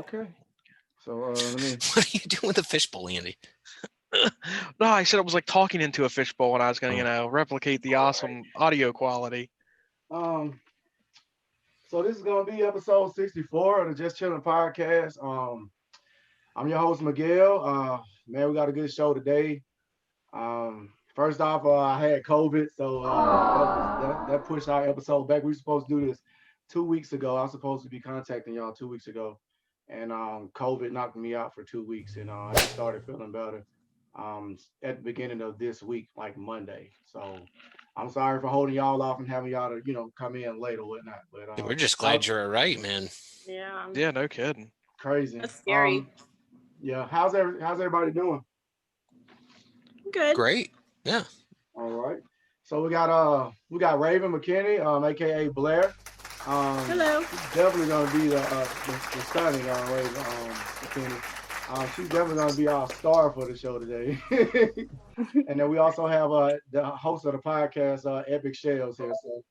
Okay. So let me. What are you doing with the fishbowl, Andy? No, I said it was like talking into a fishbowl, and I was going to, replicate the awesome audio quality. Um. So this is gonna be episode 64 of the Just Chilling podcast. I'm your host Miguel. Man, we got a good show today. First off, I had COVID, so that pushed our episode back. We were supposed to do this 2 weeks ago. I was supposed to be contacting y'all 2 weeks ago, and COVID knocked me out for 2 weeks, and I just started feeling better at the beginning of this week, like Monday. So I'm sorry for holding y'all off and having y'all to come in late or whatnot. But We're just glad you're all right, man. Yeah. Yeah, no kidding. crazy. That's scary. Yeah. How's everybody doing? Good. Great. Yeah. All right. So we got Raven McKinney, aka Blair. Hello. She's definitely gonna be the stunning Raven McKinney. She's definitely gonna be our star for the show today. And then we also have the host of the podcast, Epic Shells here. So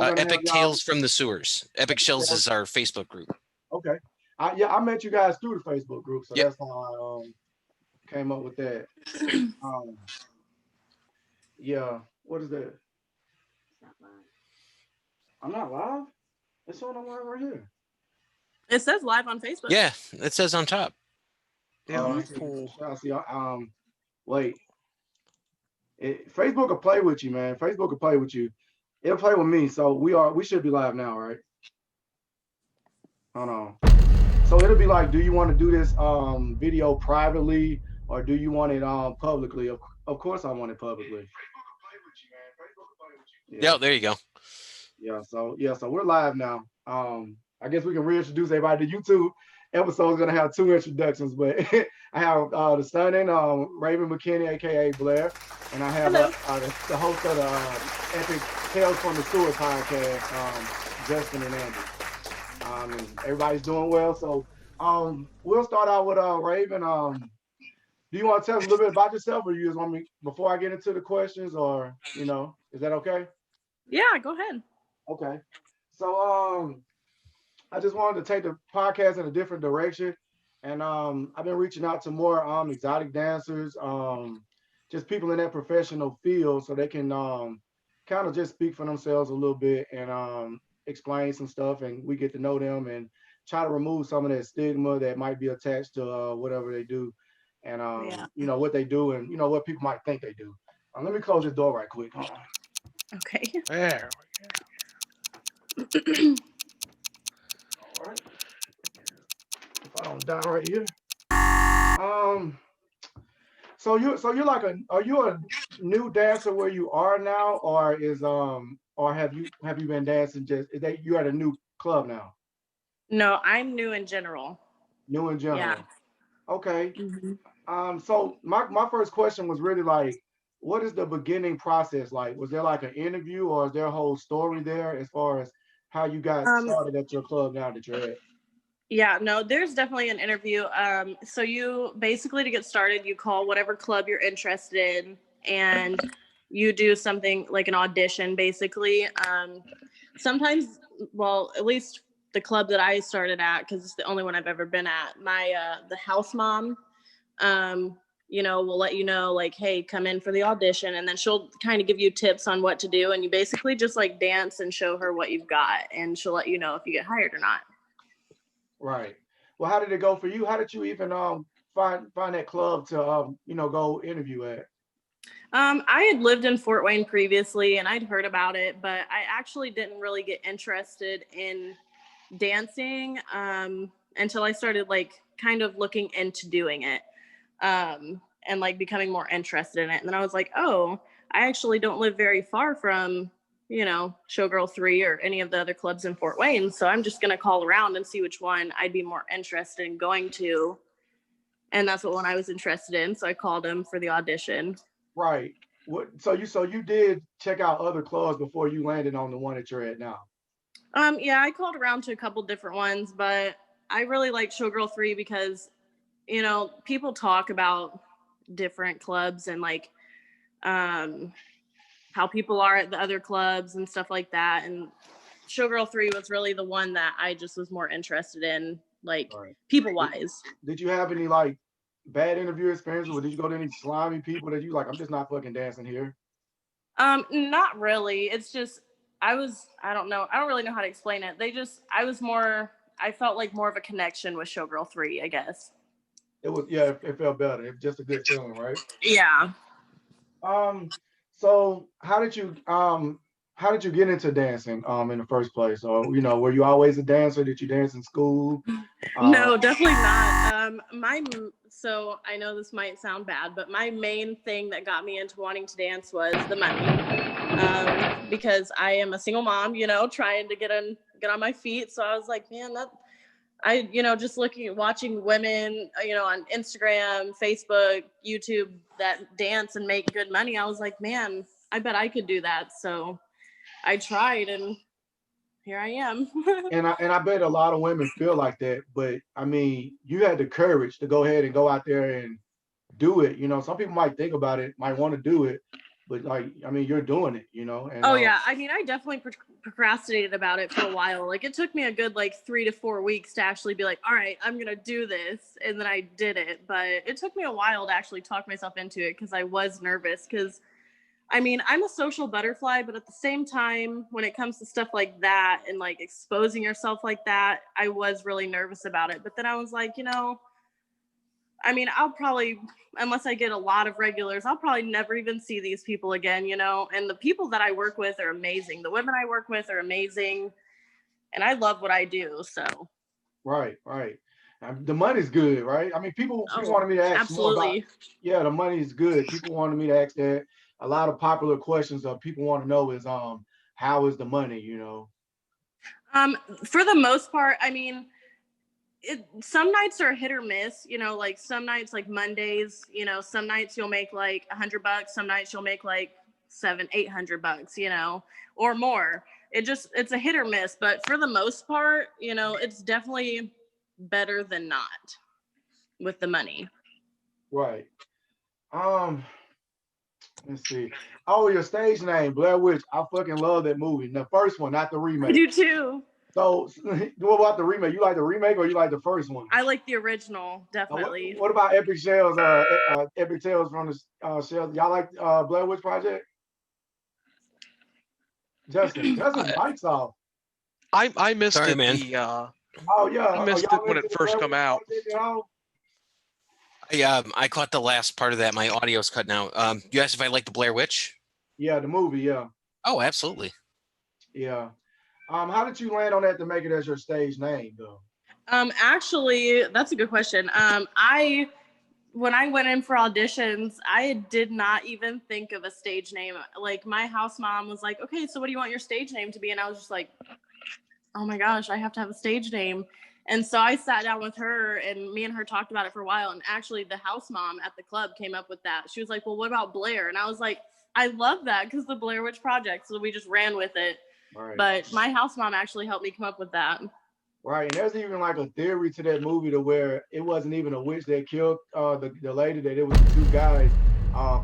Epic Tales from the Sewers. Epic Shells is our Facebook group. Okay. I met you guys through the Facebook group, so Yep. that's how I came up with that. Yeah. What is that? I'm not live. It's on right here. It says live on Facebook. Yeah, it says on top. Yeah, Oh, let me I see. pull. I see. Wait. Facebook will play with you, man. Facebook will play with you. It'll play with me. So we should be live now, right? Hold on. So it'll be like, do you want to do this video privately or do you want it publicly? Of course I want it publicly. Facebook will play with you, man. Facebook will play with you. Yeah, there you go. So we're live now. I guess we can reintroduce everybody. The YouTube episode is gonna have 2 introductions, but I have the stunning Raven McKinney, aka Blair, and I have the host of the Epic Tales from the Sewer podcast, Justin and Andy. And everybody's doing well. So we'll start out with Raven. Do you want to tell us a little bit about yourself, or you just want me before I get into the questions, or is that okay? Yeah, go ahead. Okay. So I just wanted to take the podcast in a different direction. And I've been reaching out to more exotic dancers, just people in that professional field so they can kind of just speak for themselves a little bit and explain some stuff, and we get to know them and try to remove some of that stigma that might be attached to whatever they do and what they do and what people might think they do. Let me close this door right quick. Hold on. Okay. There. All right. If I don't die right here. So you're like are you a new dancer where you are now, or have you been dancing you're at a new club now? No, I'm new in general. New in general. Yeah. Okay. Mm-hmm. So my first question was really like, what is the beginning process like? Was there like an interview, or is there a whole story there as far as how you got started at your club now that you're at? Yeah, no, there's definitely an interview. So you basically, to get started, you call whatever club you're interested in and you do something like an audition, basically. Sometimes, well, at least the club that I started at, because it's the only one I've ever been at, the house mom, will let you know, like, hey, come in for the audition. And then she'll kind of give you tips on what to do. And you basically just like dance and show her what you've got. And she'll let you know if you get hired or not. Right. Well, how did it go for you? How did you even find that club to go interview at? I had lived in Fort Wayne previously and I'd heard about it, but I actually didn't really get interested in dancing until I started like kind of looking into doing it and like becoming more interested in it. And then I was like, oh, I actually don't live very far from Showgirl 3 or any of the other clubs in Fort Wayne. So I'm just going to call around and see which one I'd be more interested in going to. And that's what one I was interested in. So I called him for the audition. Right. So you did check out other clubs before you landed on the one that you're at now? Yeah, I called around to a couple different ones, but I really like Showgirl 3 because, people talk about different clubs and like, how people are at the other clubs and stuff like that. And Showgirl 3 was really the one that I just was more interested in like Right. people wise. Did you have any like bad interview experiences, or did you go to any slimy people that you like? I'm just not fucking dancing here. Not really. It's just I don't know. I don't really know how to explain it. I felt like more of a connection with Showgirl 3, I guess. It was yeah, it felt better. It was just a good feeling, right? Yeah. So how did you get into dancing in the first place? Or were you always a dancer? Did you dance in school? No, definitely not. So I know this might sound bad, but my main thing that got me into wanting to dance was the money. Because I am a single mom, trying to get on my feet. So I was like, man, just watching women, on Instagram, Facebook, YouTube that dance and make good money. I was like, man, I bet I could do that. So I tried, and here I am. And I bet a lot of women feel like that, but I mean, you had the courage to go ahead and go out there and do it. Some people might think about it, might want to do it, but like, I mean, you're doing it, and oh yeah, I mean, I definitely procrastinated about it for a while. Like, it took me a good 3 to 4 weeks to actually be like, all right, I'm gonna do this, and then I did it. But it took me a while to actually talk myself into it, because I was nervous. Because I mean, I'm a social butterfly, but at the same time, when it comes to stuff like that and like exposing yourself like that, I was really nervous about it. But then I was like, I mean, I'll probably, unless I get a lot of regulars, I'll probably never even see these people again, and the people that I work with are amazing. The women I work with are amazing, and I love what I do. So right. The money's good, right? I mean, people wanted me to ask more about. absolutely. Yeah, the money is good. People wanted me to ask that. A lot of popular questions that people want to know is how is the money, For the most part, I mean, some nights are hit or miss, like some nights, like Mondays, some nights you'll make like $100, some nights you'll make like $700-800, or more. It's a hit or miss, but for the most part, it's definitely better than not with the money. Right. Let's see. Oh, your stage name, Blair Witch. I fucking love that movie. The first one, not the I remake. do too. So, what about the remake? You like the remake or you like the first one? I like the original, definitely. What about Epic Shells? Epic Tales from the Shells. Y'all like Blair Witch Project? Justin's mic's off. I missed Sorry, it. man. Oh yeah, I missed it when it first come out. I caught the last part of that. My audio's cutting out. You asked if I like the Blair Witch? Yeah, the movie. Yeah. Oh, absolutely. Yeah. How did you land on that to make it as your stage name, though? Actually, that's a good question. When I went in for auditions, I did not even think of a stage name. Like, my house mom was like, okay, so what do you want your stage name to be? And I was just like, oh my gosh, I have to have a stage name. And so I sat down with her, and me and her talked about it for a while. And actually, the house mom at the club came up with that. She was like, well, what about Blair? And I was like, I love that, because the Blair Witch Project. So we just ran with it. Right. But my house mom actually helped me come up with that. Right. And there's even like a theory to that movie to where it wasn't even a witch that killed the lady, that it was two guys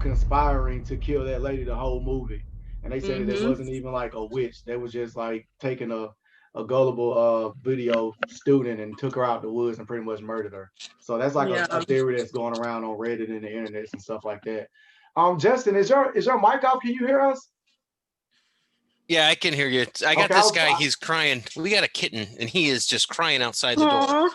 conspiring to kill that lady the whole movie. And they said that it wasn't even like a witch. They was just like taking a gullible video student and took her out the woods and pretty much murdered her. So that's like a theory that's going around on Reddit and the internet and stuff like that. Justin, is your mic off? Can you hear us? Yeah, I can hear you. I got this guy. He's crying. We got a kitten, and he is just crying outside the door.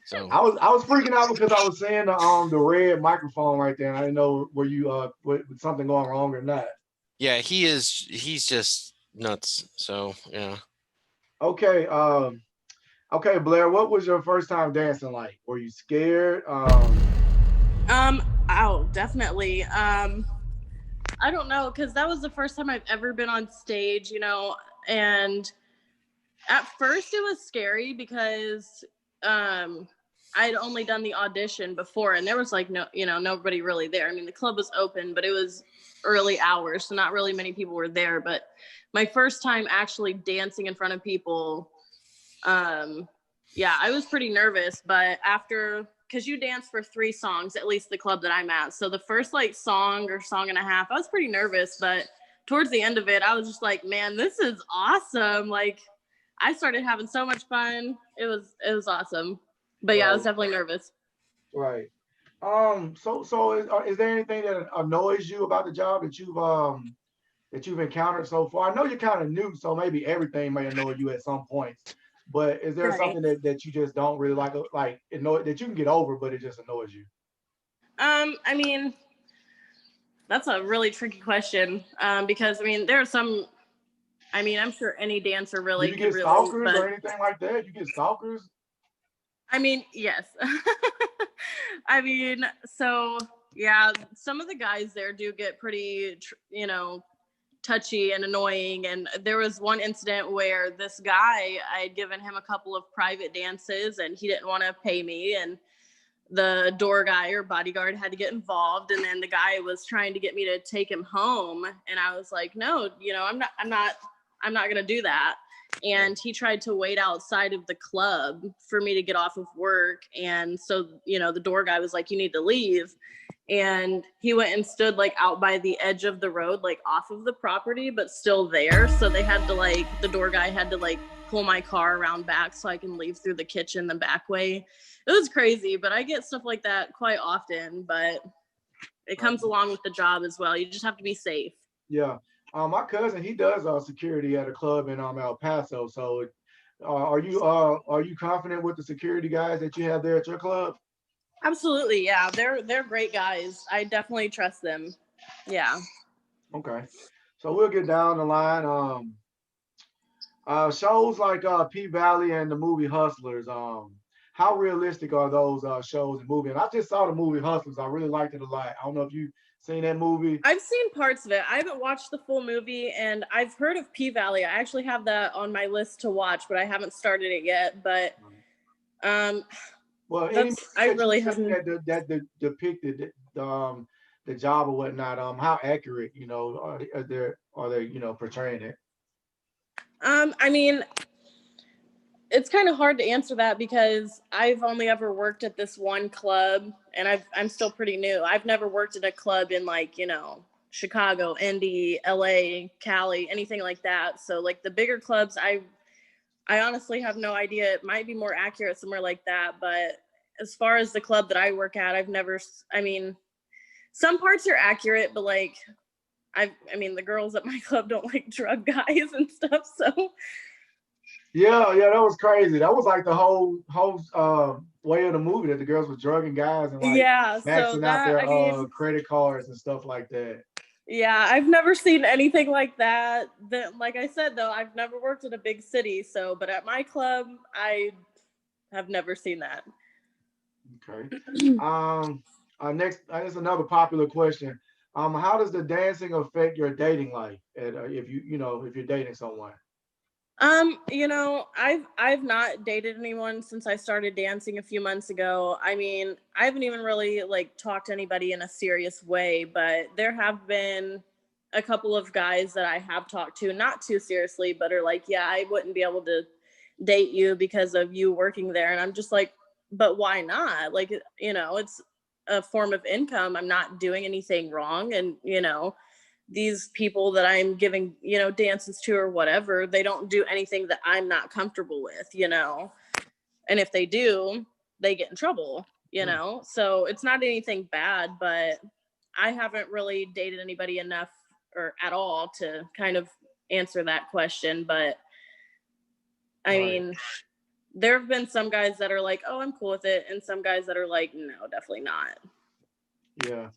So I was freaking out because I was seeing the red microphone right there, and I didn't know were you with something going wrong or not. Yeah, he's just nuts. So yeah. Okay, okay, Blair, what was your first time dancing like? Were you scared? Oh, definitely. I don't know, because that was the first time I've ever been on stage, and at first it was scary because I'd only done the audition before, and there was like nobody really there. I mean, the club was open, but it was early hours, so not really many people were there. But my first time actually dancing in front of people, I was pretty nervous. But because you dance for 3 songs, at least the club that I'm at. So the first song or song and a half, I was pretty nervous, but towards the end of it, I was just like, man, this is awesome. Like, I started having so much fun. It was awesome. But yeah, I was definitely nervous. Right. So is there anything that annoys you about the job that you've encountered so far? I know you're kind of new, so maybe everything may annoy you at some points. But is there Right. something that you just don't really like annoy that you can get over, but it just annoys you? I mean, that's a really tricky question. Because I mean, there are some. I mean, I'm sure any dancer really Do you could get relate, stalkers but or anything like that? You get stalkers? I mean, yes. I mean, so yeah, some of the guys there do get pretty, touchy and annoying. And there was one incident where this guy, I had given him a couple of private dances and he didn't want to pay me. And the door guy or bodyguard had to get involved. And then the guy was trying to get me to take him home. And I was like, no, I'm not going to do that. And he tried to wait outside of the club for me to get off of work. And so, the door guy was like, you need to leave. And he went and stood like out by the edge of the road, like off of the property, but still there. So they had to the door guy had to pull my car around back so I can leave through the kitchen the back way. It was crazy, but I get stuff like that quite often, but it comes along with the job as well. You just have to be safe. Yeah. My cousin, he does security at a club in El Paso. So are you confident with the security guys that you have there at your club? Absolutely, yeah. They're great guys. I definitely trust them. Yeah. Okay. So we'll get down the line. Shows like P-Valley and the movie Hustlers, how realistic are those shows and movies? And I just saw the movie Hustlers. I really liked it a lot. I don't know if you've seen that movie. I've seen parts of it. I haven't watched the full movie, and I've heard of P-Valley. I actually have that on my list to watch, but I haven't started it yet. But well, I really haven't that depicted the job or whatnot. How accurate, are they portraying it? I mean, it's kind of hard to answer that because I've only ever worked at this one club, and I'm still pretty new. I've never worked at a club in Chicago, Indy, LA, Cali, anything like that. So the bigger clubs, I honestly have no idea. It might be more accurate somewhere like that, but as far as the club that I work at, some parts are accurate, but the girls at my club don't like drug guys and stuff. So yeah, that was crazy. That was the whole way of the movie, that the girls were drugging guys and maxing out their credit cards and stuff like that. Yeah, I've never seen anything like that. Like I said, though, I've never worked in a big city. But at my club, I have never seen that. Okay. Next, this is another popular question. How does the dancing affect your dating life? If you're dating someone? I've not dated anyone since I started dancing a few months ago. I mean, I haven't even really talked to anybody in a serious way, but there have been a couple of guys that I have talked to, not too seriously, but are yeah, I wouldn't be able to date you because of you working there. And I'm just but why not? It's a form of income. I'm not doing anything wrong. And, these people that I'm giving, dances to or whatever, they don't do anything that I'm not comfortable with, and if they do, they get in trouble, so it's not anything bad, but I haven't really dated anybody enough or at all to kind of answer that question. But I mean, there have been some guys that are oh, I'm cool with it, and some guys that are no, definitely not. Yeah.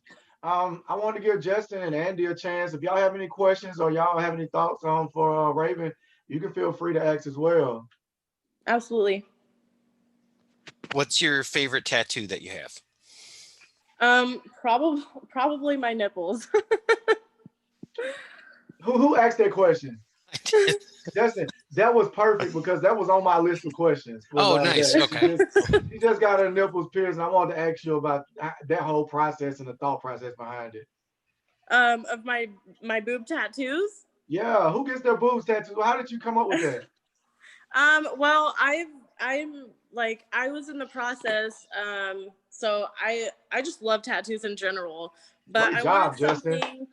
I want to give Justin and Andy a chance. If y'all have any questions or y'all have any thoughts for Raven, you can feel free to ask as well. Absolutely. What's your favorite tattoo that you have? Probably my nipples. Who asked that question? Justin, that was perfect because that was on my list of questions. Oh, nice. Okay. She just got her nipples pierced, and I wanted to ask you about that whole process and the thought process behind it. Of my boob tattoos? Yeah, who gets their boobs tattooed? How did you come up with that? Well, I was in the process. So I just love tattoos in general. But Great job, Justin.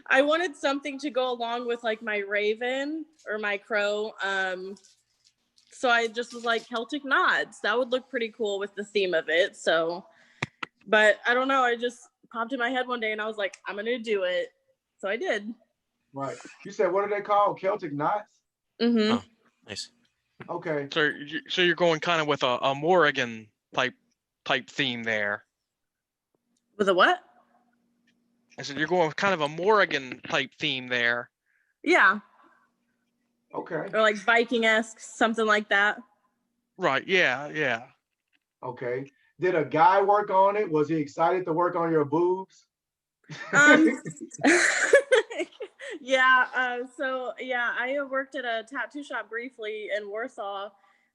I wanted something to go along with like my raven or my crow. So I just was like Celtic knots. That would look pretty cool with the theme of it. So, but I don't know. I just popped in my head one day and I was like, I'm gonna do it. So I did. Right. You said, what are they called? Celtic knots? Mm-hmm. Oh, nice. Okay. So you're going kind of with a Morrigan type theme there. With a what? I said you're going with kind of a Morrigan type theme there. Yeah. Okay. Or like Viking-esque, something like that. Right. Yeah. Okay. Did a guy work on it? Was he excited to work on your boobs? Yeah. So yeah, I worked at a tattoo shop briefly in Warsaw.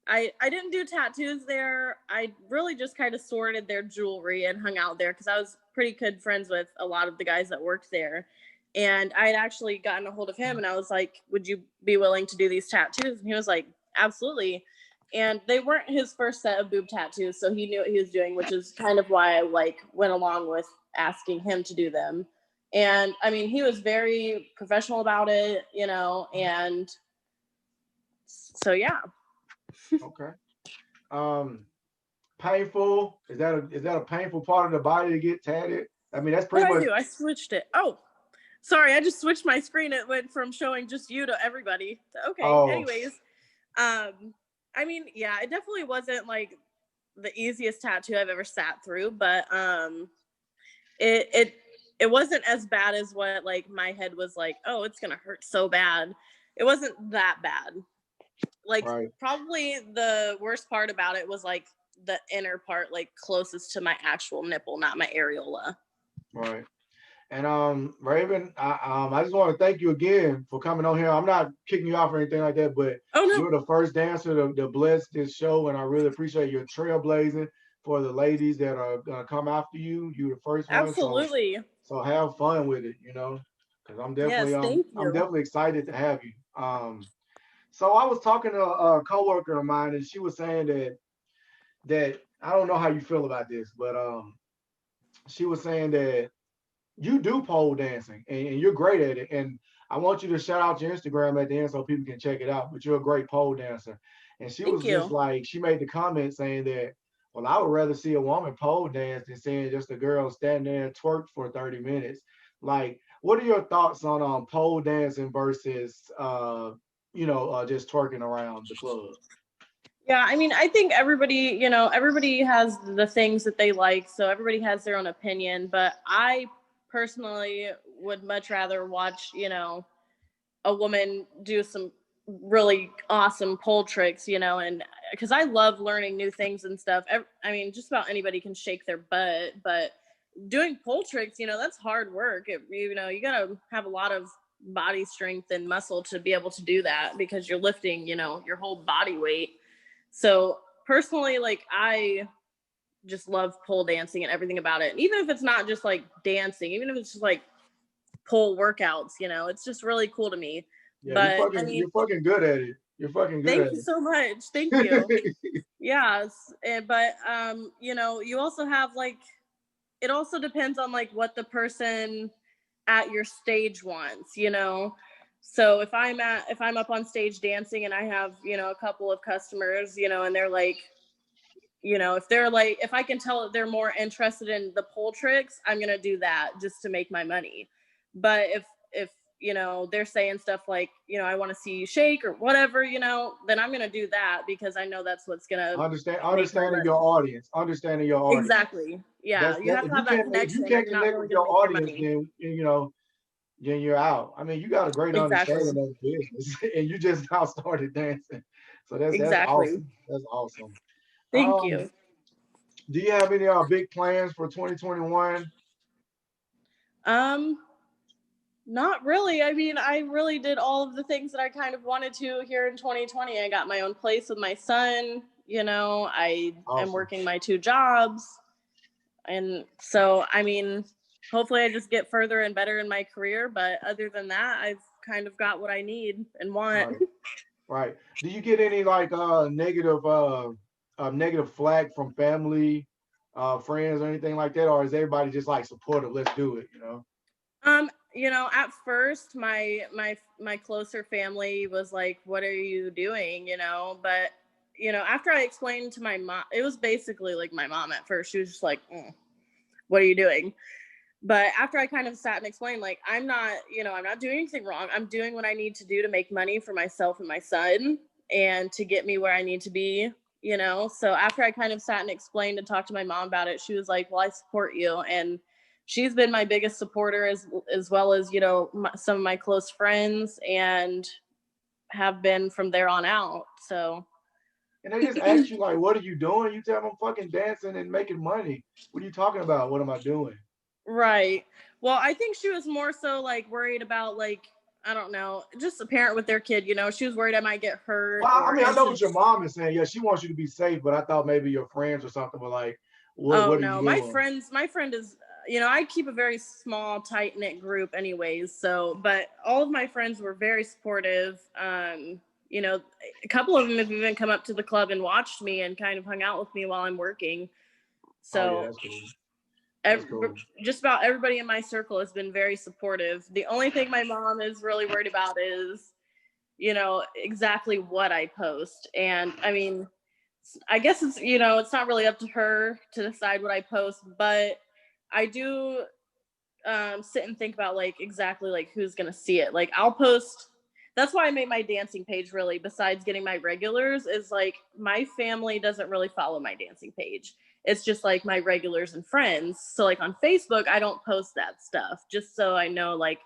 I didn't do tattoos there. I really just kind of sorted their jewelry and hung out there because I was pretty good friends with a lot of the guys that worked there. And I had actually gotten a hold of him and I was like, would you be willing to do these tattoos? And he was like, absolutely. And they weren't his first set of boob tattoos, so he knew what he was doing, which is kind of why I like went along with asking him to do them. And I mean, he was very professional about it, and so yeah. Okay. Painful. Is that a painful part of the body to get tatted? I mean, that's pretty much. I switched it. Oh, sorry, I just switched my screen. It went from showing just you to everybody. Okay. Oh. Anyways, I mean, yeah, it definitely wasn't like the easiest tattoo I've ever sat through, but it wasn't as bad as what like my head was like, oh, it's gonna hurt so bad. It wasn't that bad. Like right. Probably the worst part about it was like the inner part, like closest to my actual nipple, not my areola. Right. And Raven, I just want to thank you again for coming on here. I'm not kicking you off or anything like that, but you're the first dancer to bless this show, and I really appreciate your trailblazing for the ladies that are gonna come after you. You're the first one. Absolutely. So have fun with it, because I'm definitely I'm definitely excited to have you. So I was talking to a coworker of mine, and she was saying that I don't know how you feel about this, but she was saying that you do pole dancing and you're great at it. And I want you to shout out your Instagram at the end so people can check it out. But you're a great pole dancer. And she was just like, she made the comment saying that, well, I would rather see a woman pole dance than seeing just a girl stand there and twerk for 30 minutes. Like, what are your thoughts on pole dancing versus just twerking around the club? Yeah, I mean, I think everybody has the things that they like, so everybody has their own opinion, but I personally would much rather watch, a woman do some really awesome pole tricks, and because I love learning new things and stuff. I mean, just about anybody can shake their butt, but doing pole tricks, that's hard work. You gotta have a lot of body strength and muscle to be able to do that because you're lifting, your whole body weight. So personally, like I just love pole dancing and everything about it. And even if it's not just like dancing, even if it's just like pole workouts, it's just really cool to me. Yeah, but you're fucking good at it. You're fucking good at it. Thank you so much. Thank you. Yes. But you also have like, it also depends on like what the person at your stage wants, So if I'm up on stage dancing and I have, a couple of customers, and they're like, if I can tell that they're more interested in the pole tricks, I'm going to do that just to make my money. But if they're saying stuff like, I want to see you shake or whatever, then I'm going to do that because I know that's what's going to understanding your audience. Exactly. Yeah. You have to have that connection. If you can't connect with your audience, then you're out. I mean, you got a great understanding of the business and you just now started dancing. So that's awesome. That's awesome. Thank you. Do you have any big plans for 2021? Not really. I mean, I really did all of the things that I kind of wanted to here in 2020. I got my own place with my son. I am working my 2 jobs. And so, I mean, hopefully I just get further and better in my career. But other than that, I've kind of got what I need and want. Right. Do you get any like negative flag from family, friends or anything like that? Or is everybody just like supportive? Let's do it, You know, at first my closer family was like, "What are you doing?" You know, but you know, after I explained to my mom, it was basically like my mom at first. She was just like, "What are you doing?" But after I kind of sat and explained, like, I'm not, you know, I'm not doing anything wrong. I'm doing what I need to do to make money for myself and my son and to get me where I need to be, you know. So after I kind of sat and explained and talked to my mom about it, she was like, "Well, I support you." And she's been my biggest supporter as well as, you know, some of my close friends, and have been from there on out. So And they just ask you like, "What are you doing?" You tell them, "I'm fucking dancing and making money." What are you talking about? What am I doing? right. Well, I think she was more so like worried about, like, I don't know, just a parent with their kid, you know. She was worried I might get hurt Well, I or mean, I know what injured. your mom is saying. Yeah, she wants you to be safe, but I thought maybe your friends or something were like, Oh what are you no, doing?" my friend is, you know, I keep a very small, tight knit group, anyways. So, but all of my friends were very supportive. You know, a couple of them have even come up to the club and watched me and kind of hung out with me while I'm working. Oh yeah, So, that's cool. That's cool. just about everybody in my circle has been very supportive. The only thing my mom is really worried about is, you know, exactly what I post. And I mean, I guess it's, you know, it's not really up to her to decide what I post, but I do sit and think about like exactly like who's gonna see it. Like I'll post. That's why I made my dancing page, really, besides getting my regulars, is like my family doesn't really follow my dancing page. It's just like my regulars and friends. So like on Facebook, I don't post that stuff just so I know like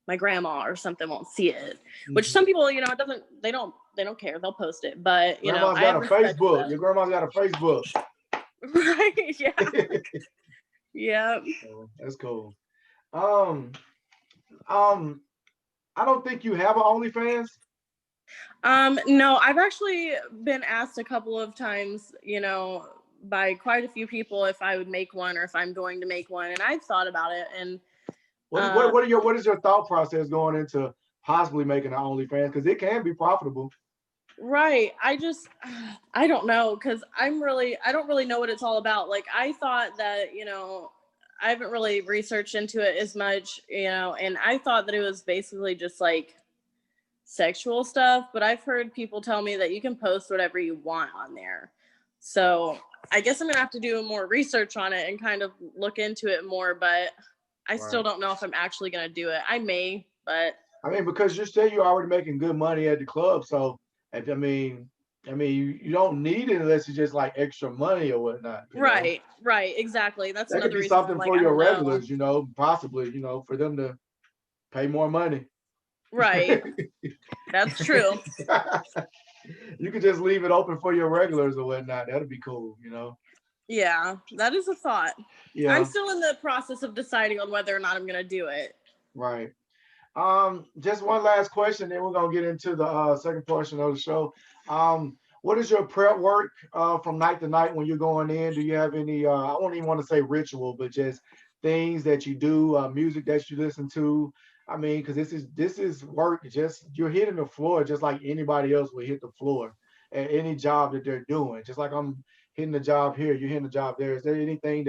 my grandma or something won't see it. Which some people, you know, it doesn't, they don't care. They'll post it. But you know, Grandma's I got have a respect for Facebook. that. Your grandma's got a Facebook. Right. Yeah. Yeah. Oh, that's cool. Um, um, I don't think you have an OnlyFans. No, I've actually been asked a couple of times, you know, by quite a few people if I would make one or if I'm going to make one, and I've thought about it. And What is your thought process going into possibly making an OnlyFans? Because it can be profitable. right, I don't know, because I don't really know what it's all about. Like I thought that, you know, I haven't really researched into it as much, you know, and I thought that it was basically just like sexual stuff, but I've heard people tell me that you can post whatever you want on there. So I guess I'm gonna have to do more research on it and kind of look into it more, but I still Right. don't know if I'm actually gonna do it. I may, but I mean, because you say you're already making good money at the club, so if, you don't need it unless it's just like extra money or whatnot. You know, right, exactly. That's that could another be reason I'm something like, for I your don't know. regulars. You know, possibly. You know, for them to pay more money. Right. That's true. You could just leave it open for your regulars or whatnot. That'd be cool. You know. Yeah, that is a thought. I'm Yeah. still in the process of deciding on whether or not I'm gonna do it. Right. Just one last question, then we're gonna get into the second portion of the show. What is your prep work from night to night when you're going in? Do you have any? I don't even want to say ritual, but just things that you do, music that you listen to. I mean, because this is work. Just you're hitting the floor just like anybody else would hit the floor at any job that they're doing. Just like I'm hitting the job here, you're hitting the job there. Is there anything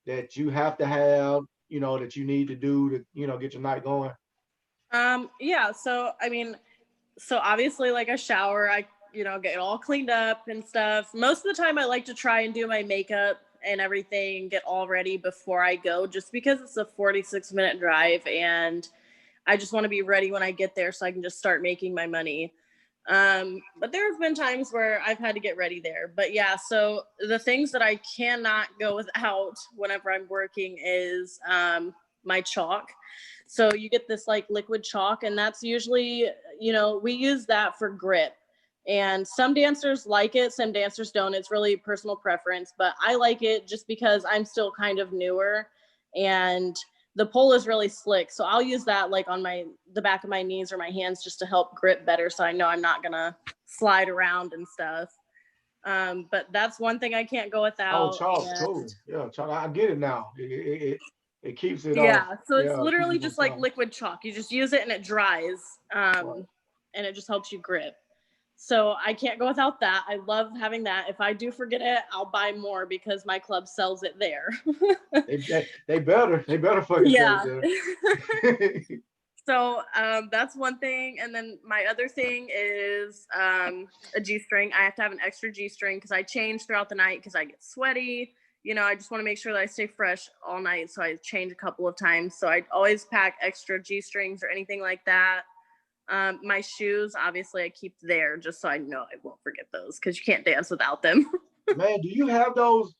that you have to have, that you need to do to, get your night going? Yeah, so I mean, so obviously like a shower, I, you know, get it all cleaned up and stuff. Most of the time I like to try and do my makeup and everything, get all ready before I go, just because it's a 46-minute drive and I just want to be ready when I get there so I can just start making my money. But there have been times where I've had to get ready there. But yeah, so the things that I cannot go without whenever I'm working is my chalk. So you get this like liquid chalk, and that's usually, you know, we use that for grip. And some dancers like it, some dancers don't. It's really personal preference, but I like it just because I'm still kind of newer and the pole is really slick. So I'll use that like on the back of my knees or my hands just to help grip better. So I know I'm not gonna slide around and stuff. But that's one thing I can't go Oh, without. chalk, cool. And Yeah, chalk. I get it now. It keeps it off. yeah, so it's Yeah, it keeps literally it from just like sliding. liquid chalk. You just use it and it dries. Right. And it just helps you grip. So I can't go without that. I love having that. If I do forget it, I'll buy more because my club sells it there. They better fucking Yeah. sell it there. So that's one thing. And then my other thing is a G-string. I have to have an extra G-string because I change throughout the night because I get sweaty. You know, I just want to make sure that I stay fresh all night. So I change a couple of times. So I always pack extra G-strings or anything like that. My shoes, obviously, I keep there just so I know I won't forget those because you can't dance without them. Man, do you have those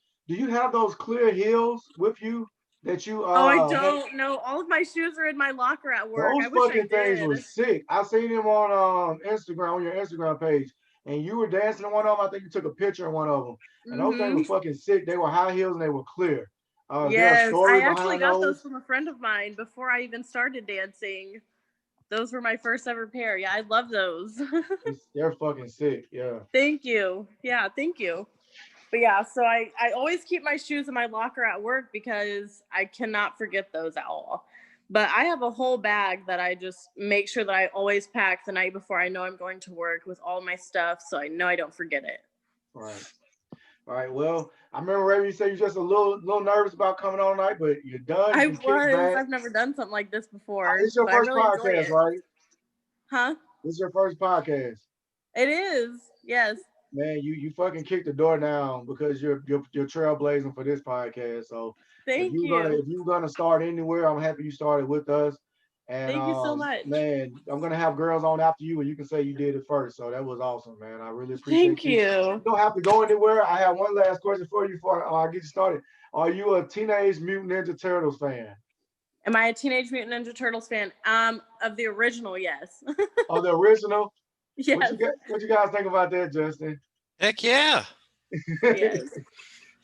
clear heels with you that you Oh, I don't know. All of my shoes are in my locker at work. Those I wish I fucking things did. were sick. I seen them on Instagram, on your Instagram page, and you were dancing on one of them. I think you took a picture of one of them, and those things were fucking sick. They were high heels and they were clear. Is there a Yes, story I actually behind got those from a friend of mine before I even started dancing. Those were my first ever pair. Yeah, I love those. They're fucking sick. Yeah. Thank you. Yeah, thank you. But yeah, so I always keep my shoes in my locker at work because I cannot forget those at all. But I have a whole bag that I just make sure that I always pack the night before I know I'm going to work with all my stuff so I know I don't forget it. Right. All right. Well, I remember Ray, you said you're just a little nervous about coming on tonight, but you're done. I was. I've never done something like this before. It's your first really podcast, right? Huh? This is your first podcast. It is. Yes. Man, you fucking kicked the door down because you're trailblazing for this podcast. So Thank you. If you're gonna start anywhere, I'm happy you started with us. And thank you so much. Man, I'm gonna have girls on after you, and you can say you did it first. So that was awesome, man. I really appreciate Thank you. You don't have to go anywhere. I have one last question for you before I get you started. Are you a Teenage Mutant Ninja Turtles fan? Am I a Teenage Mutant Ninja Turtles fan? Of the original, yes. Oh, the original? Yes. What you guys think about that, Justin? Heck yeah. Yes.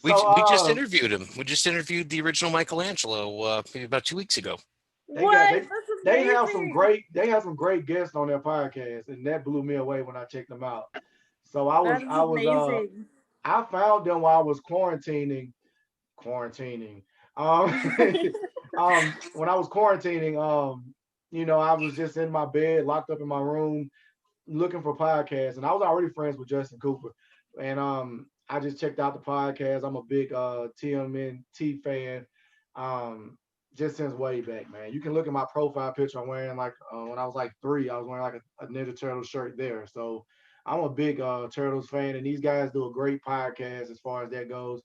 We just interviewed him. We just interviewed the original Michelangelo maybe about 2 weeks ago. They have some great guests on their podcast, and that blew me away when I checked them out. So I found them while I was quarantining. When I was quarantining, you know, I was just in my bed, locked up in my room, looking for podcasts, and I was already friends with Justin Cooper, and I just checked out the podcast. I'm a big TMNT fan. Just since way back, man. You can look at my profile picture. I'm wearing like when I was like 3, I was wearing like a Ninja Turtle shirt there. So I'm a big Turtles fan, and these guys do a great podcast as far as that goes.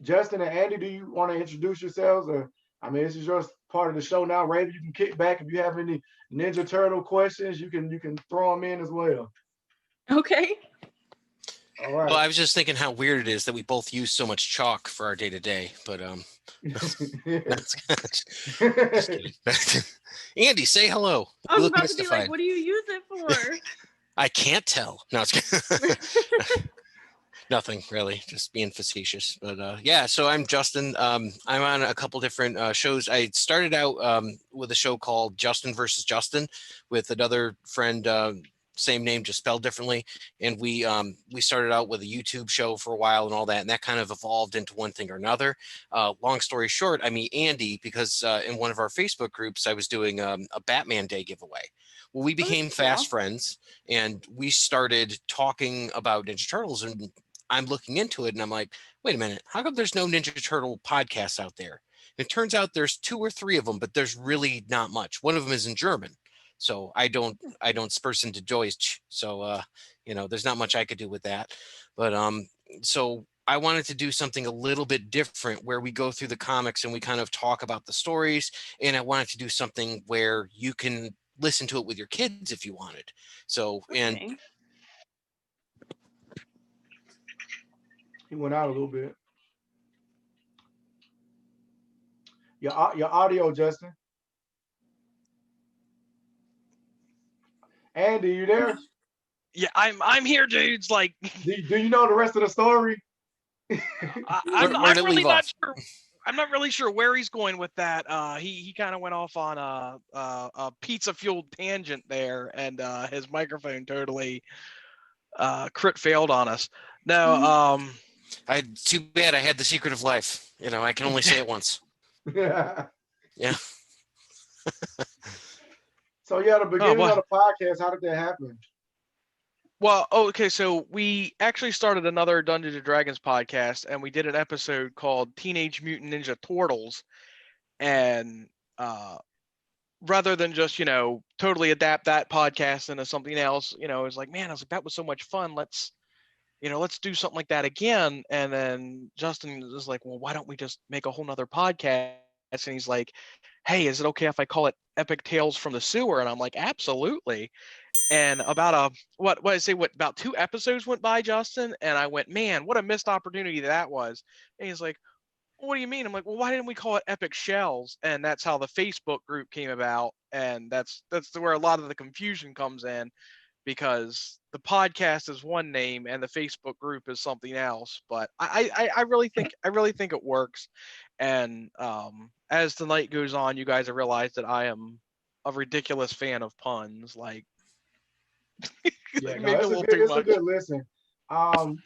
Justin and Andy, do you want to introduce yourselves? Or I mean, this is your part of the show now. Raven, you can kick back if you have any Ninja Turtle questions. You can throw them in as well. Okay. All right. Well, I was just thinking how weird it is that we both use so much chalk for our day-to-day, but just kidding. Andy, say hello. I was about to be like, what do you use it for? I can't tell. No, it's nothing really, just being facetious. But yeah, so I'm Justin. I'm on a couple different shows. I started out with a show called Justin versus Justin with another friend, same name, just spelled differently. And we started out with a YouTube show for a while and all that, and that kind of evolved into one thing or another. Long story short, I meet Andy because in one of our Facebook groups, I was doing a Batman Day giveaway. Well, we became fast friends, and we started talking about Ninja Turtles, and I'm looking into it, and I'm like, wait a minute, how come there's no Ninja Turtle podcasts out there? And it turns out there's 2 or 3 of them, but there's really not much. One of them is in German. So I don't sprechen to Deutsch. So, you know, there's not much I could do with that. But so I wanted to do something a little bit different where we go through the comics and we kind of talk about the stories. And I wanted to do something where you can listen to it with your kids if you wanted. So, and he went out a little bit. Your audio, Justin. Andy, you there? Yeah, I'm here, dudes. Like, do you know the rest of the story? I'm really not sure. I'm not really sure where he's going with that. He kind of went off on a pizza fueled tangent there, and his microphone totally crit failed on us. No, too bad I had the secret of life. You know, I can only say it once. Yeah. So yeah, the beginning of the podcast, how did that happen? Well, okay, so we actually started another Dungeons and Dragons podcast, and we did an episode called Teenage Mutant Ninja Turtles, and rather than just totally adapt that podcast into something else, it was like, man, I was like, that was so much fun. Let's do something like that again. And then Justin was like, well, why don't we just make a whole nother podcast? And he's like, hey, is it okay if I call it Epic Tales from the Sewer? And I'm like, absolutely. And about about 2 episodes went by, Justin, and I went, man, what a missed opportunity that was. And he's like, what do you mean? I'm like, well, why didn't we call it Epic Shells? And that's how the Facebook group came about, and that's where a lot of the confusion comes in, because the podcast is one name and the Facebook group is something else. But I really think it works. And as the night goes on, you guys have realized that I am a ridiculous fan of puns. Like, Yeah, maybe a little too it's a much. good listen. Well,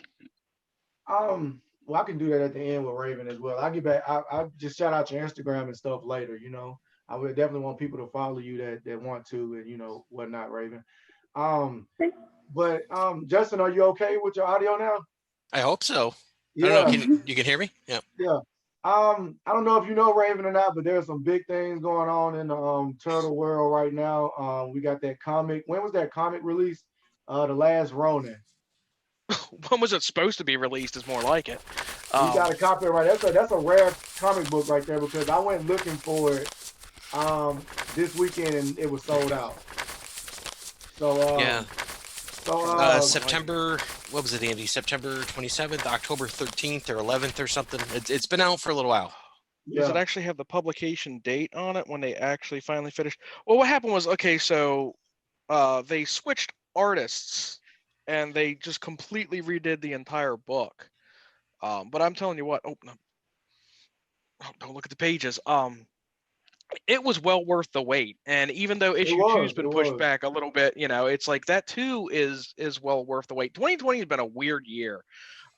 I can do that at the end with Raven as well. I get back. I just shout out your Instagram and stuff later. I would definitely want people to follow you that want to, and whatnot, Raven. But Justin, are you okay with your audio now? I hope so. Yeah. I don't know. You can hear me? Yeah. Yeah. I don't know if you know Raven or not, but there's some big things going on in the turtle world right now. We got that comic. When was that comic released? The Last Ronin. When was it supposed to be released is more like it. You got a copy right. That's a rare comic book right there, because I went looking for it this weekend and it was sold out. So yeah. So September, what was it, Andy? September 27th, October 13th or 11th or something. It's been out for a little while. Yeah. Does it actually have the publication date on it when they actually finally finished? Well, what happened was, okay, so they switched artists and they just completely redid the entire book. But I'm telling you what, don't look at the pages. It was well worth the wait. And even though issue 2's been pushed back a little bit, it's like that too is well worth the wait. 2020 has been a weird year.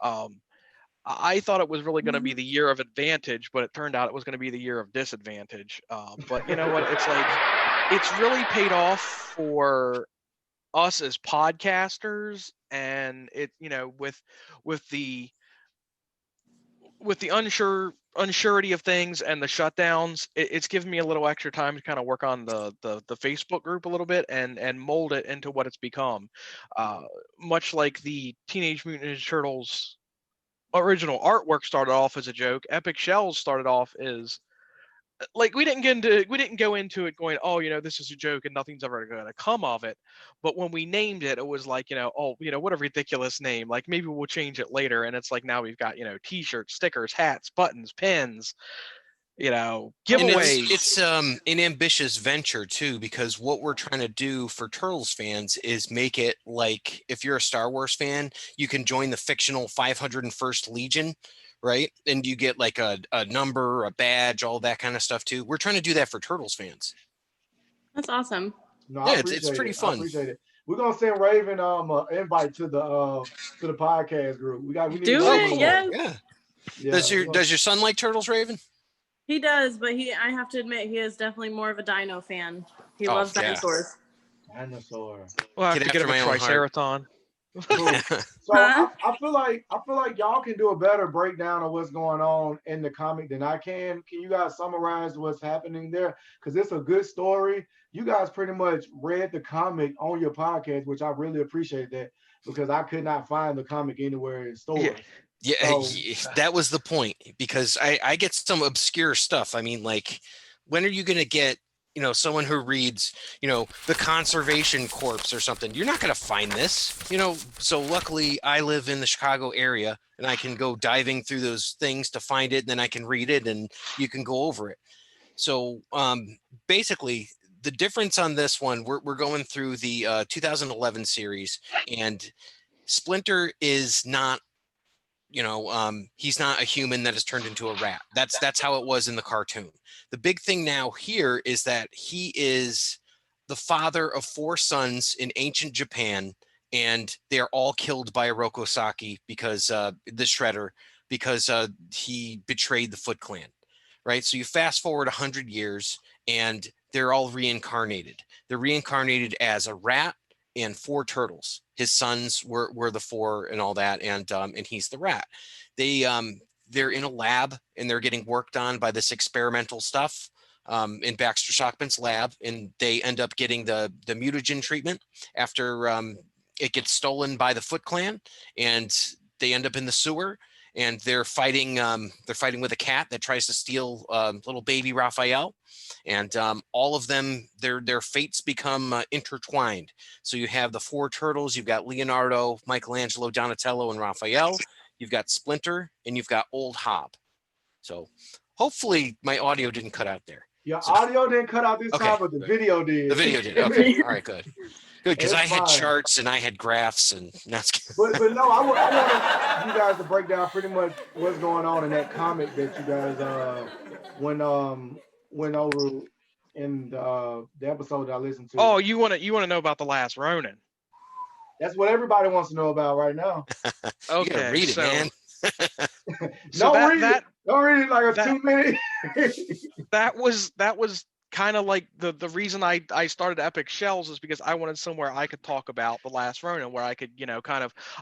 I thought it was really going to be the year of advantage, but it turned out it was going to be the year of disadvantage. But you know what? It's like, it's really paid off for us as podcasters, and it, with the unsurety of things and the shutdowns, it's given me a little extra time to kind of work on the Facebook group a little bit and mold it into what it's become. Much like the Teenage Mutant Ninja Turtles original artwork started off as a joke, Epic Shells started off as, like, we didn't go into it going, oh, this is a joke and nothing's ever going to come of it. But when we named it, it was like, what a ridiculous name. Like, maybe we'll change it later. And it's like, now we've got, t-shirts, stickers, hats, buttons, pins, giveaways. It's an ambitious venture too, because what we're trying to do for Turtles fans is make it like, if you're a Star Wars fan, you can join the fictional 501st Legion, right? And you get like a number, a badge, all that kind of stuff too. We're trying to do that for Turtles fans. That's awesome. No, yeah, it's pretty fun. I appreciate it. We're gonna send Raven an invite to the podcast group. We need do to it. Yes. Yeah. Does your son like Turtles, Raven? He does, but I have to admit, he is definitely more of a dino fan. He loves dinosaurs. Dinosaur. Well, I have to get him a Triceratops. Cool. So I feel like y'all can do a better breakdown of what's going on in the comic than I can. Can you guys summarize what's happening there? Because it's a good story. You guys pretty much read the comic on your podcast, which I really appreciate that, because I could not find the comic anywhere in stores. Yeah, that was the point, because I get some obscure stuff. I mean, like, when are you going to get, someone who reads, the Conservation Corps or something? You're not going to find this, so luckily I live in the Chicago area and I can go diving through those things to find it, and then I can read it and you can go over it. So basically, the difference on this one, we're going through the 2011 series, and Splinter is not, he's not a human that has turned into a rat. That's how it was in the cartoon. The big thing now here is that he is the father of 4 sons in ancient Japan, and they're all killed by Oroku Saki because the Shredder, because he betrayed the Foot Clan, right? So you fast forward 100 years, and they're all reincarnated. They're reincarnated as a rat, and 4 turtles. His sons were the 4 and all that, and he's the rat. They're in a lab and they're getting worked on by this experimental stuff in Baxter Stockman's lab, and they end up getting the mutagen treatment after it gets stolen by the Foot Clan, and they end up in the sewer, and they're fighting with a cat that tries to steal little baby Raphael, and all of them, their fates become intertwined. So you have the 4 turtles, you've got Leonardo, Michelangelo, Donatello, and Raphael. You've got Splinter, and you've got Old Hob. So hopefully my audio didn't cut out there. Your audio didn't cut out this time, but the video did. The video did. Okay. All right, good. Good, because I had charts and I had graphs and that's but no, I wanted you guys to break down pretty much what's going on in that comic that you guys went over in the episode that I listened to. Oh, you want to know about The Last Ronin? That's what everybody wants to know about right now. Okay, read it, man. Don't read it like a 2 minute. that was kind of like the reason I started Epic Shells is because I wanted somewhere I could talk about The Last Ronin, where I could,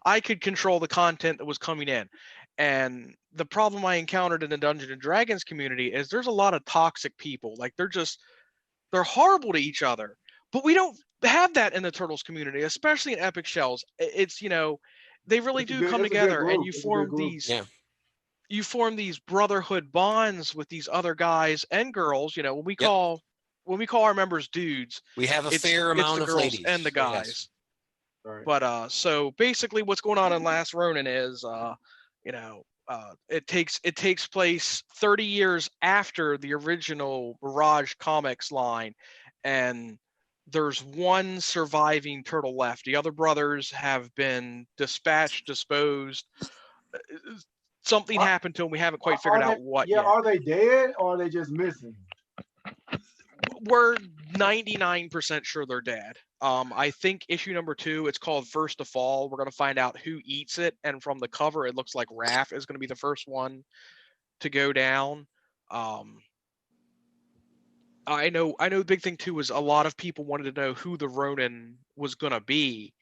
I could control the content that was coming in. And the problem I encountered in the Dungeons and Dragons community is there's a lot of toxic people. Like they're horrible to each other, but we don't have that in the Turtles community, especially in Epic Shells. It's, they really do come together, and you form these brotherhood bonds with these other guys and girls. When we call our members dudes, we have a fair amount of ladies and the guys. Yes. Right. But so basically, what's going on in Last Ronin is, it takes place 30 years after the original Mirage Comics line, and there's one surviving turtle left. The other brothers have been disposed. Something happened to them. We haven't quite figured out what yet. Are they dead or are they just missing? We're 99% sure they're dead. I think issue number 2, it's called First to Fall. We're going to find out who eats it. And from the cover, it looks like Raph is going to be the first one to go down. I know the big thing too is a lot of people wanted to know who the Ronin was going to be.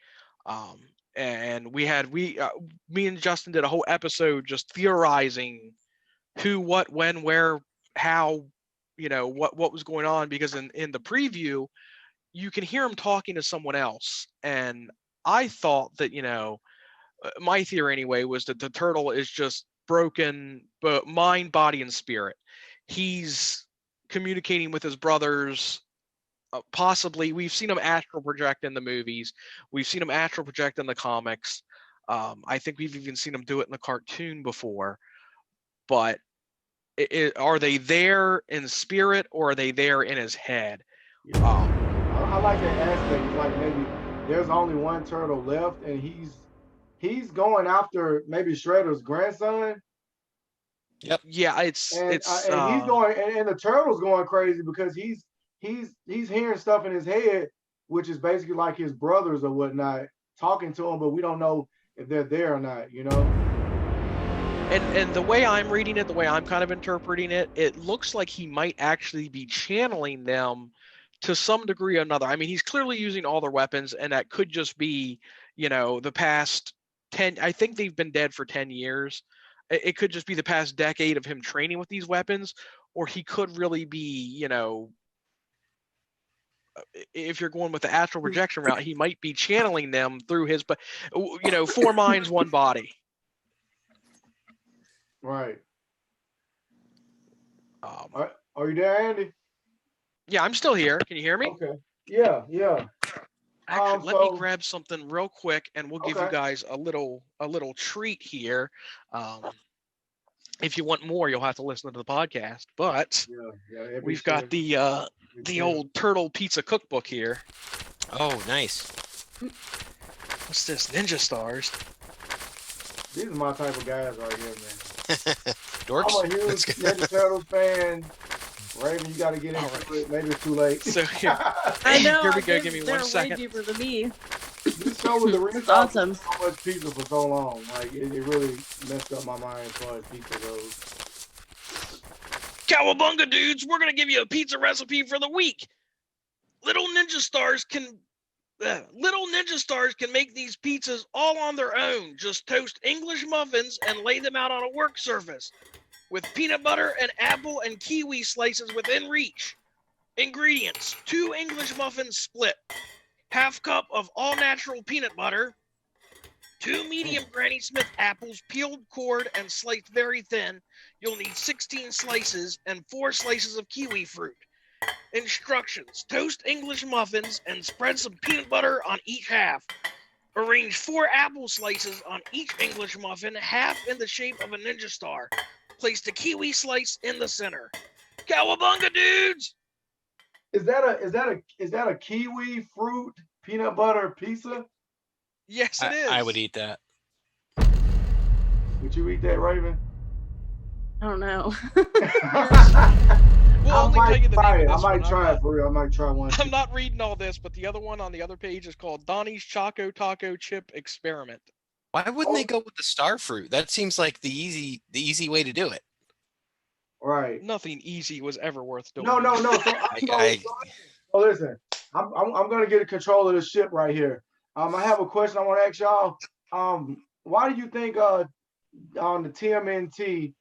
And me and Justin did a whole episode just theorizing who, what, when, where, how, what was going on, because in the preview, you can hear him talking to someone else. And I thought that, my theory anyway, was that the turtle is just broken, but mind, body, and spirit. He's communicating with his brothers. Possibly, we've seen him astral project in the movies. We've seen him astral project in the comics. I think we've even seen him do it in the cartoon before. But are they there in spirit, or are they there in his head? I like that aspect. It's like maybe there's only one turtle left, and he's going after maybe Shredder's grandson. Yep. Yeah, it's he's going, and the turtle's going crazy because he's hearing stuff in his head, which is basically like his brothers or whatnot talking to him, but we don't know if they're there or not, And the way I'm reading it, the way I'm kind of interpreting it, it looks like he might actually be channeling them to some degree or another. I mean, he's clearly using all their weapons, and that could just be, the past 10, I think they've been dead for 10 years. It could just be the past decade of him training with these weapons, or he could really be, if you're going with the astral projection route, he might be channeling them through his, but 4 minds, 1 body. Right. Are you there, Andy? Yeah, I'm still here. Can you hear me? Okay. Yeah. Actually, let me grab something real quick, and we'll give you guys a little treat here. If you want more, you'll have to listen to the podcast. But we've got the old Turtle Pizza Cookbook here. Oh, nice. What's this? Ninja Stars. These are my type of guys right here, man. Dorks? I'm a huge Ninja Turtles fan. Raven, you got to get into it. Maybe it's too late. So here, I know. Here we go. Give me 1 second. Way deeper than me. This show was the reason It's awesome. so much pizza for so long. Like it really messed up my mind as far as pizza goes. Cowabunga, dudes! We're gonna give you a pizza recipe for the week. Little Ninja Stars can Little ninja stars can make these pizzas all on their own. Just toast English muffins and lay them out on a work surface with peanut butter and apple and kiwi slices within reach. Ingredients: 2 English muffins split, half cup of all natural peanut butter, 2 medium Granny Smith apples peeled, cored, and sliced very thin. You'll need 16 slices and 4 slices of kiwi fruit. Instructions: toast English muffins and spread some peanut butter on each half. Arrange 4 apple slices on each English muffin, half in the shape of a ninja star. Place the kiwi slice in the center. Cowabunga, dudes! Is that a kiwi fruit peanut butter pizza? Yes, it is. I would eat that. Would you eat that, Raven? I don't know. We'll I only might tell you the try name it. of this I might one. try it for real. I might try one. I'm not reading all this, but the other one on the other page is called Donnie's Choco Taco Chip Experiment. Why wouldn't they go with the star fruit? That seems like the easy way to do it. Right. Nothing easy was ever worth doing. No. So listen, I'm gonna get control of the ship right here. I have a question I want to ask y'all. Why do you think on the TMNT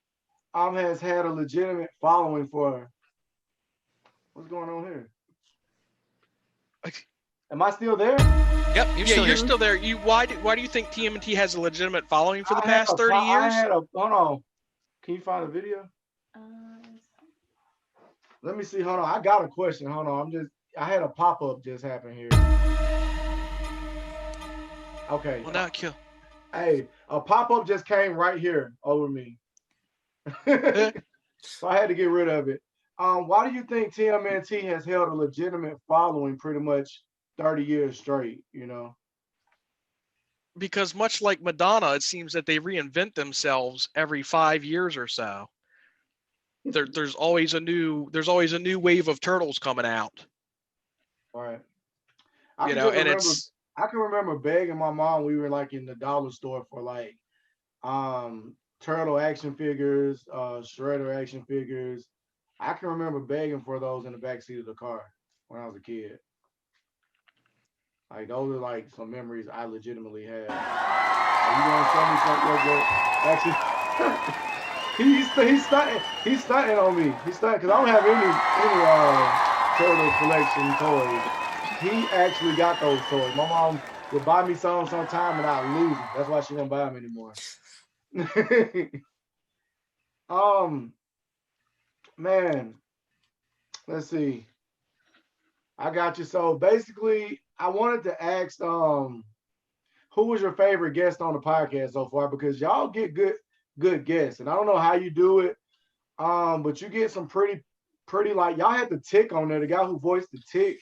has had a legitimate following for? What's going on here? Am I still there? Yep, You're still there. Why do you think TMNT has a legitimate following for the past 30 years? Hold on. Can you find a video? Let me see. Hold on. I got a question. Hold on. I had a pop-up just happen here. Okay. Well, now kill. Hey, a pop-up just came right here over me. So I had to get rid of it. Why do you think TMNT has held a legitimate following pretty much 30 years straight, you know? Because much like Madonna, it seems that they reinvent themselves every 5 years or so. There's always a new wave of turtles coming out. Right. I can remember begging my mom. We were like in the dollar store for like turtle action figures, Shredder action figures. I can remember begging for those in the backseat of the car when I was a kid. Like those are like some memories I legitimately have. Are you gonna show me something? Actually, he's stunting on me. He's stunting because I don't have any turtle collection toys. He actually got those toys. My mom would buy me some sometime and I'd lose them. That's why she won't buy them anymore. Man, let's see. I got you. So basically, I wanted to ask, who was your favorite guest on the podcast so far? Because y'all get good guests, and I don't know how you do it, but you get some pretty like y'all had the Tick on there, the guy who voiced the Tick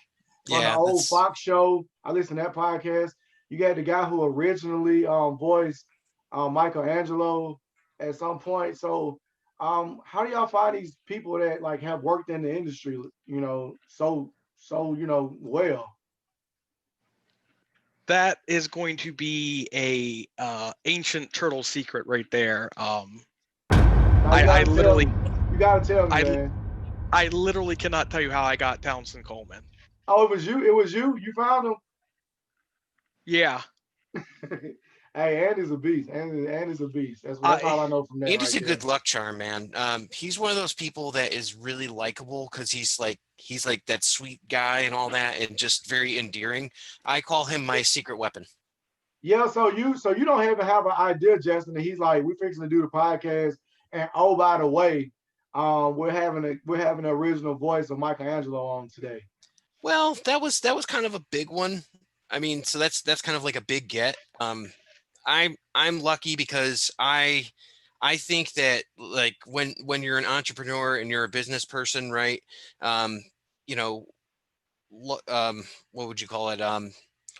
on the old Fox show. I listened to that podcast. You got the guy who originally voiced Michelangelo at some point. So how do y'all find these people that like have worked in the industry, you know, so well? That is going to be a ancient turtle secret right there. I literally, you gotta tell me, man. I literally cannot tell you how I got Townsend Coleman. Oh, it was you. You found him. Yeah. Hey, Andy's a beast. Andy's a beast. That's all I know from that. Andy's a good luck charm, man. He's one of those people that is really likable because he's like that sweet guy and all that, and just very endearing. I call him my secret weapon. Yeah. So you don't even have an idea, Justin. That he's like, we're fixing to do the podcast, and oh, by the way, we're having the original voice of Michelangelo on today. Well, that was kind of a big one. I mean, so that's kind of like a big get. I'm lucky because I think that like when you're an entrepreneur and you're a business person, right? You know, what would you call it?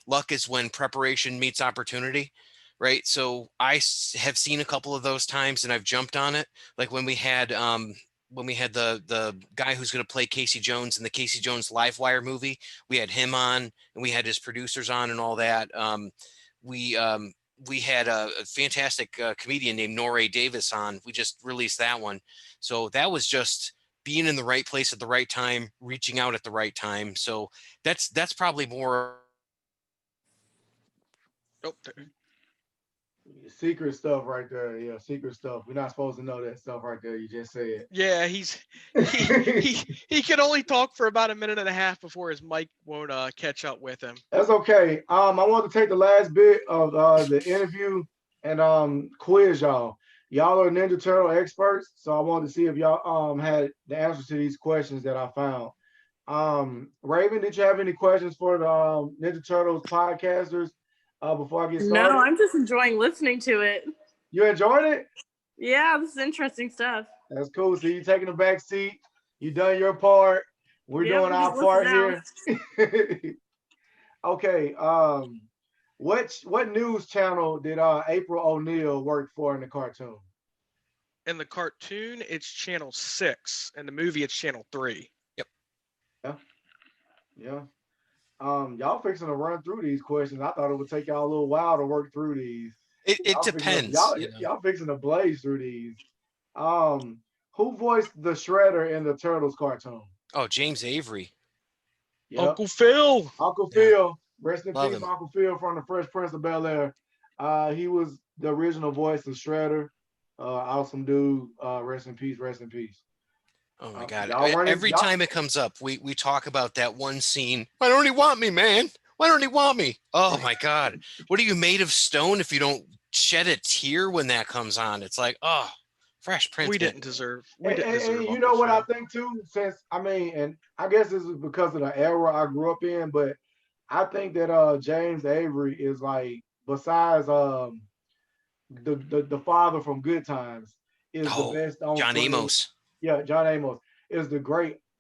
Luck is when preparation meets opportunity, right? So I have seen a couple of those times and I've jumped on it. Like when we had the guy who's going to play Casey Jones in the Casey Jones Livewire movie, we had him on and we had his producers on and all that. We had a fantastic comedian named Norrie Davis on. We just released that one. So that was just being in the right place at the right time, reaching out at the right time. So that's probably more Oh, Secret stuff right there. Yeah, secret stuff. We're not supposed to know that stuff right there. You just said. yeah, he can only talk for about a minute and a half before his mic won't catch up with him. That's okay. I want to take the last bit of the interview and quiz y'all. Y'all are Ninja Turtle experts, so I wanted to see if y'all had the answers to these questions that I found. Raven, did you have any questions for the Ninja Turtles podcasters before I get started? No, I'm just enjoying listening to it. You enjoyed it? Yeah, this is interesting stuff. That's cool. So you taking the back seat. You done your part. We're doing our part here. Okay. What news channel did April O'Neil work for in the cartoon? In the cartoon, it's channel 6. In the movie, it's channel 3. Yep. Yeah. Y'all fixing to run through these questions. I thought it would take y'all a little while to work through these. It depends. Y'all fixing to blaze through these. Who voiced the Shredder in the Turtles cartoon? Oh, James Avery. Yep. Uncle Phil. Uncle Phil. Rest in Love peace, him. Uncle Phil from the Fresh Prince of Bel-Air. He was the original voice of Shredder. Awesome dude. Rest in peace. Rest in peace. Oh my God! Every time it comes up, we talk about that one scene. Why don't he want me, man? Why don't he want me? Oh my God! What are you made of stone if you don't shed a tear when that comes on? It's like, oh, Fresh Prince. We didn't deserve. And you know what I think too? Since and I guess this is because of the era I grew up in, but I think that James Avery is like, besides the father from Good Times, is the best on John screen. Amos. Yeah, John Amos is the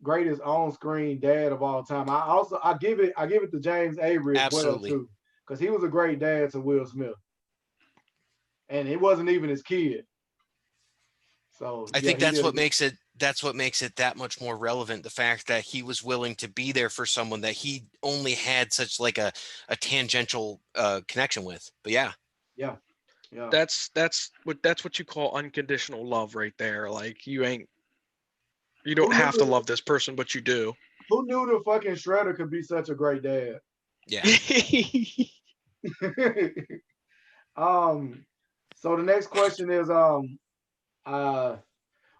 greatest on-screen dad of all time. I give it to James Avery as well too, because he was a great dad to Will Smith, and it wasn't even his kid. So I think that's what makes it that much more relevant. The fact that he was willing to be there for someone that he only had such like a tangential connection with. But yeah. That's what you call unconditional love right there. Like you don't have to love this person, but you do. Who knew the fucking Shredder could be such a great dad? Yeah. So the next question is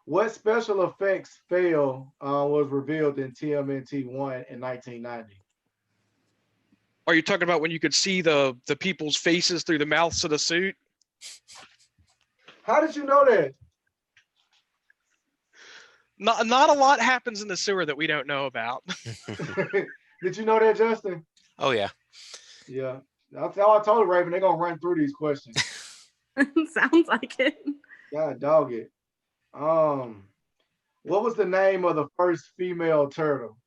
what special effects fail was revealed in TMNT 1 in 1990? Are you talking about when you could see the people's faces through the mouths of the suit? How did you know that? Not a lot happens in the sewer that we don't know about. Did you know that, Justin? Oh yeah. Yeah. That's how I told Raven they're gonna run through these questions. Sounds like it. God dog it. What was the name of the first female turtle?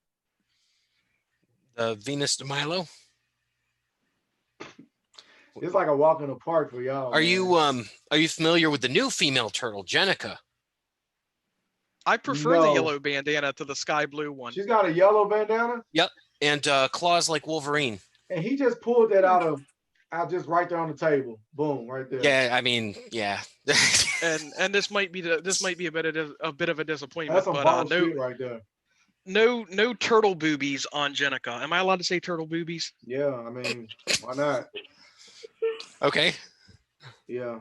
Venus de Milo. It's like a walk in the park for y'all. Are you familiar with the new female turtle, Jenica? I prefer the yellow bandana to the sky blue one. She's got a yellow bandana? Yep. And claws like Wolverine. And he just pulled that out just right there on the table. Boom, right there. Yeah, I mean, yeah. and this might be a bit of a disappointment. That's some bullshit right there. No turtle boobies on Jenica. Am I allowed to say turtle boobies? Yeah, I mean, why not? Okay. Yeah.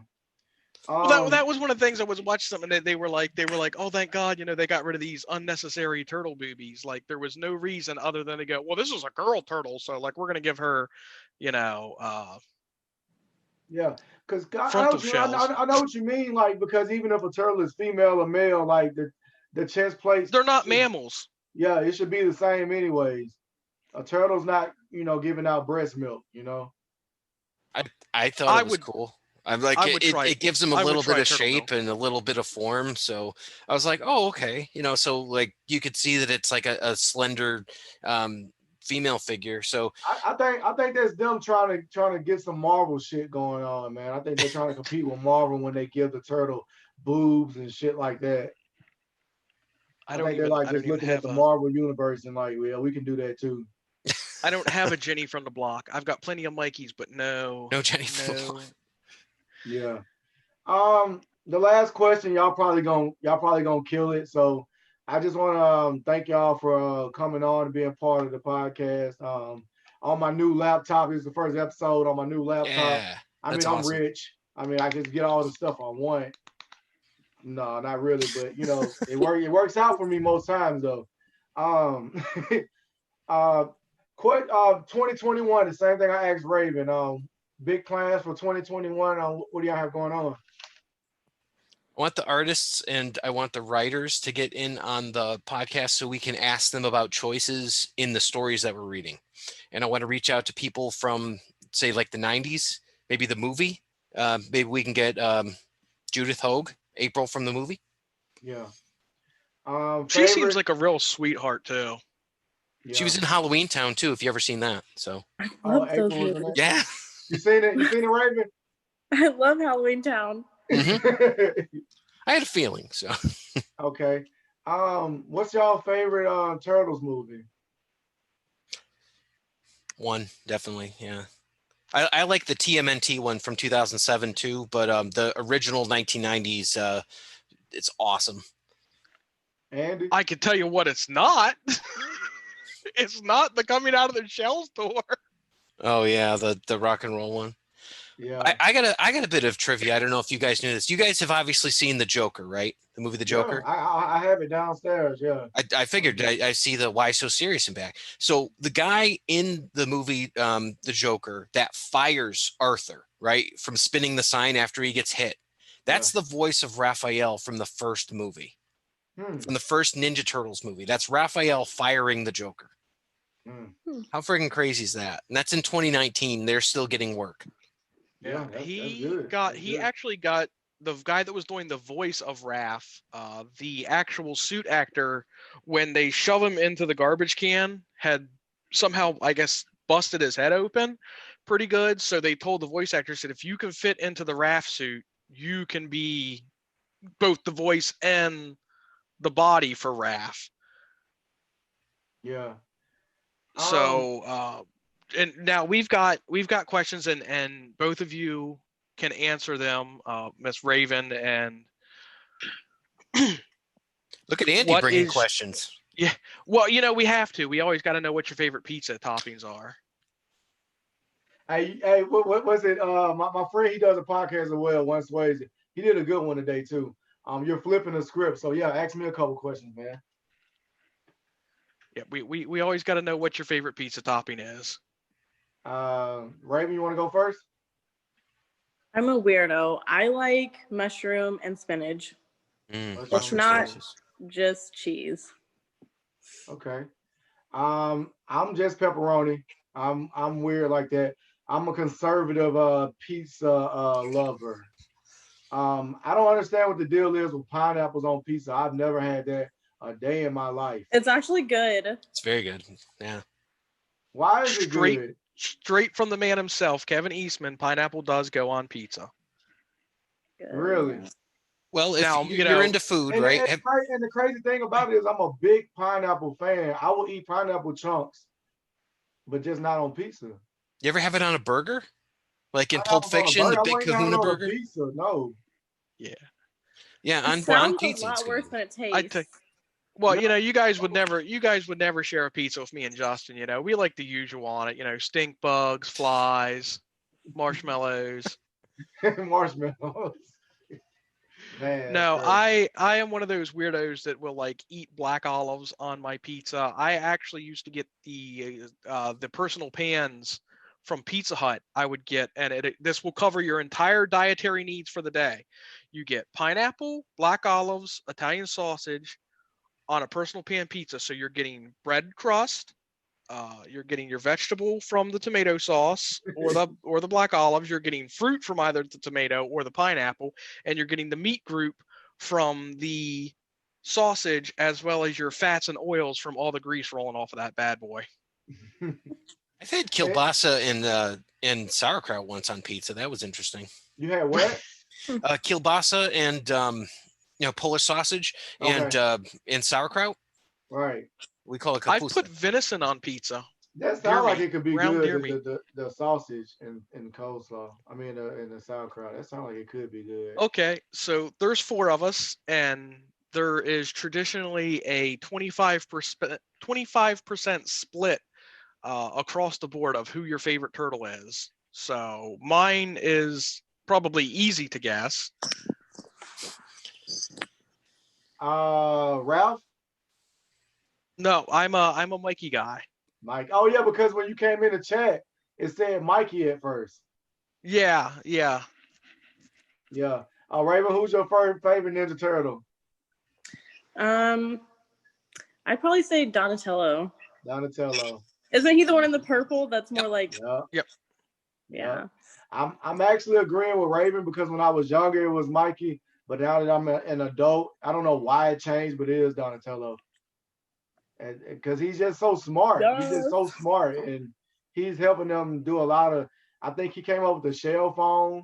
Well, that was one of the things I was watching something that they were like, oh, thank God, they got rid of these unnecessary turtle boobies. Like there was no reason other than to go, well, this is a girl turtle, so like we're gonna give her, yeah, because I know what you mean. Like because even if a turtle is female or male, like the chest plates, they're not mammals. Yeah, it should be the same anyways. A turtle's not, giving out breast milk. I thought it was cool. I'm like, it gives them a little bit of shape and a little bit of form. So I was like, oh, okay. So like you could see that it's like a slender female figure. So I think that's them trying to get some Marvel shit going on, man. I think they're trying to compete with Marvel when they give the turtle boobs and shit like that. I think they're like just looking at the Marvel universe and like, well, we can do that too. I don't have a Jenny from the block. I've got plenty of Mikeys, but no Jenny from the block. Yeah. The last question, y'all probably gonna kill it. So I just want to thank y'all for coming on and being part of the podcast. I on my new laptop. It's the first episode on my new laptop. Yeah, I mean, that's I'm awesome. rich. I mean, I just get all the stuff I want. No, not really, but you know, it works out for me most times though. Um, 2021, the same thing I asked Raven. Big plans for 2021. What do y'all have going on? I want the artists and I want the writers to get in on the podcast so we can ask them about choices in the stories that we're reading. And I want to reach out to people from, say, like the 90s, maybe the movie. Maybe we can get Judith Hogue, April from the movie. Yeah. She seems like a real sweetheart too. Yeah. She was in Halloween Town too, if you ever seen that. So I love those April was in movies. it? yeah. You seen it? You seen it, Raven? I love Halloween Town. I had a feeling. So Okay. What's y'all favorite Turtles movie? one, definitely. Yeah. I like the TMNT one from 2007 too, but the original 1990s, it's awesome. Andy? I can tell you what it's not. It's not the coming out of the shell store. Oh yeah, the rock and roll one. Yeah. I got a bit of trivia. I don't know if you guys knew this. You guys have obviously seen The Joker, right? The movie The Joker. Yeah, I have it downstairs. Yeah. I figured I see the Why So Serious and back. So the guy in the movie The Joker that fires Arthur, right, from spinning the sign after he gets hit. That's the voice of Raphael from the first movie. From the first Ninja Turtles movie. That's Raphael firing the Joker. How freaking crazy is that? And that's in 2019. They're still getting work. Yeah, He actually got the guy that was doing the voice of Raph, the actual suit actor, when they shove him into the garbage can, had somehow, I guess, busted his head open pretty good. So they told the voice actors that if you can fit into the Raph suit, you can be both the voice and the body for Raph. Yeah. So and now we've got questions and both of you can answer them, Miss Raven and look at Andy bringing questions. Yeah, well, you know, we have to. We always got to know what your favorite pizza toppings are. Hey, what was it? My friend, he does a podcast as well. One Swayze. He did a good one today too. You're flipping the script, so yeah, ask me a couple questions, man. Yeah, we always got to know what your favorite pizza topping is. Raven, you want to go first? I'm a weirdo. I like mushroom and spinach. It's not just cheese. Okay. I'm just pepperoni. I'm weird like that. I'm a conservative pizza lover. I don't understand what the deal is with pineapples on pizza. I've never had that a day in my life. It's actually good. It's very good. Yeah. Why is it good? Straight from the man himself, Kevin Eastman, pineapple does go on pizza. Good. Really? Well, if now, you're into food, right? And the crazy thing about it is I'm a big pineapple fan. I will eat pineapple chunks, but just not on pizza. You ever have it on a burger? Like in Pulp Fiction, the Big Kahuna burger? Pizza, no. Yeah. Yeah, on pizza. A lot worse than it tastes. Well, you know, you guys would never share a pizza with me and Justin. You know, we like the usual on it. You know, stink bugs, flies, marshmallows. Marshmallows. Man, no, I am one of those weirdos that will like eat black olives on my pizza. I actually used to get the personal pans from Pizza Hut. I would get, and this will cover your entire dietary needs for the day. You get pineapple, black olives, Italian sausage on a personal pan pizza. So you're getting bread crust, you're getting your vegetable from the tomato sauce or the black olives, you're getting fruit from either the tomato or the pineapple, and you're getting the meat group from the sausage, as well as your fats and oils from all the grease rolling off of that bad boy. I've had kielbasa and sauerkraut once on pizza. That was interesting. You had what? Kielbasa and Polish sausage and sauerkraut. Right. We call it kapusta. I put venison on pizza. That sounds like it could be good. The sausage and coleslaw. I mean, and the sauerkraut. That sounds like it could be good. Okay, so there's 4 of us, and there is traditionally a 25% split across the board of who your favorite turtle is. So mine is probably easy to guess. Ralph? No, I'm a Mikey guy. Mike. Oh yeah, because when you came in the chat, it said Mikey at first. Yeah. Yeah. Raven, who's your favorite Ninja Turtle? I'd probably say Donatello. Donatello. Isn't he the one in the purple? That's more like. Yep. Yeah. I'm actually agreeing with Raven because when I was younger it was Mikey, but now that I'm an adult, I don't know why it changed, but it is Donatello. And because he's just so smart. He's just so smart, and he's helping them do a lot of. I think he came up with the shell phone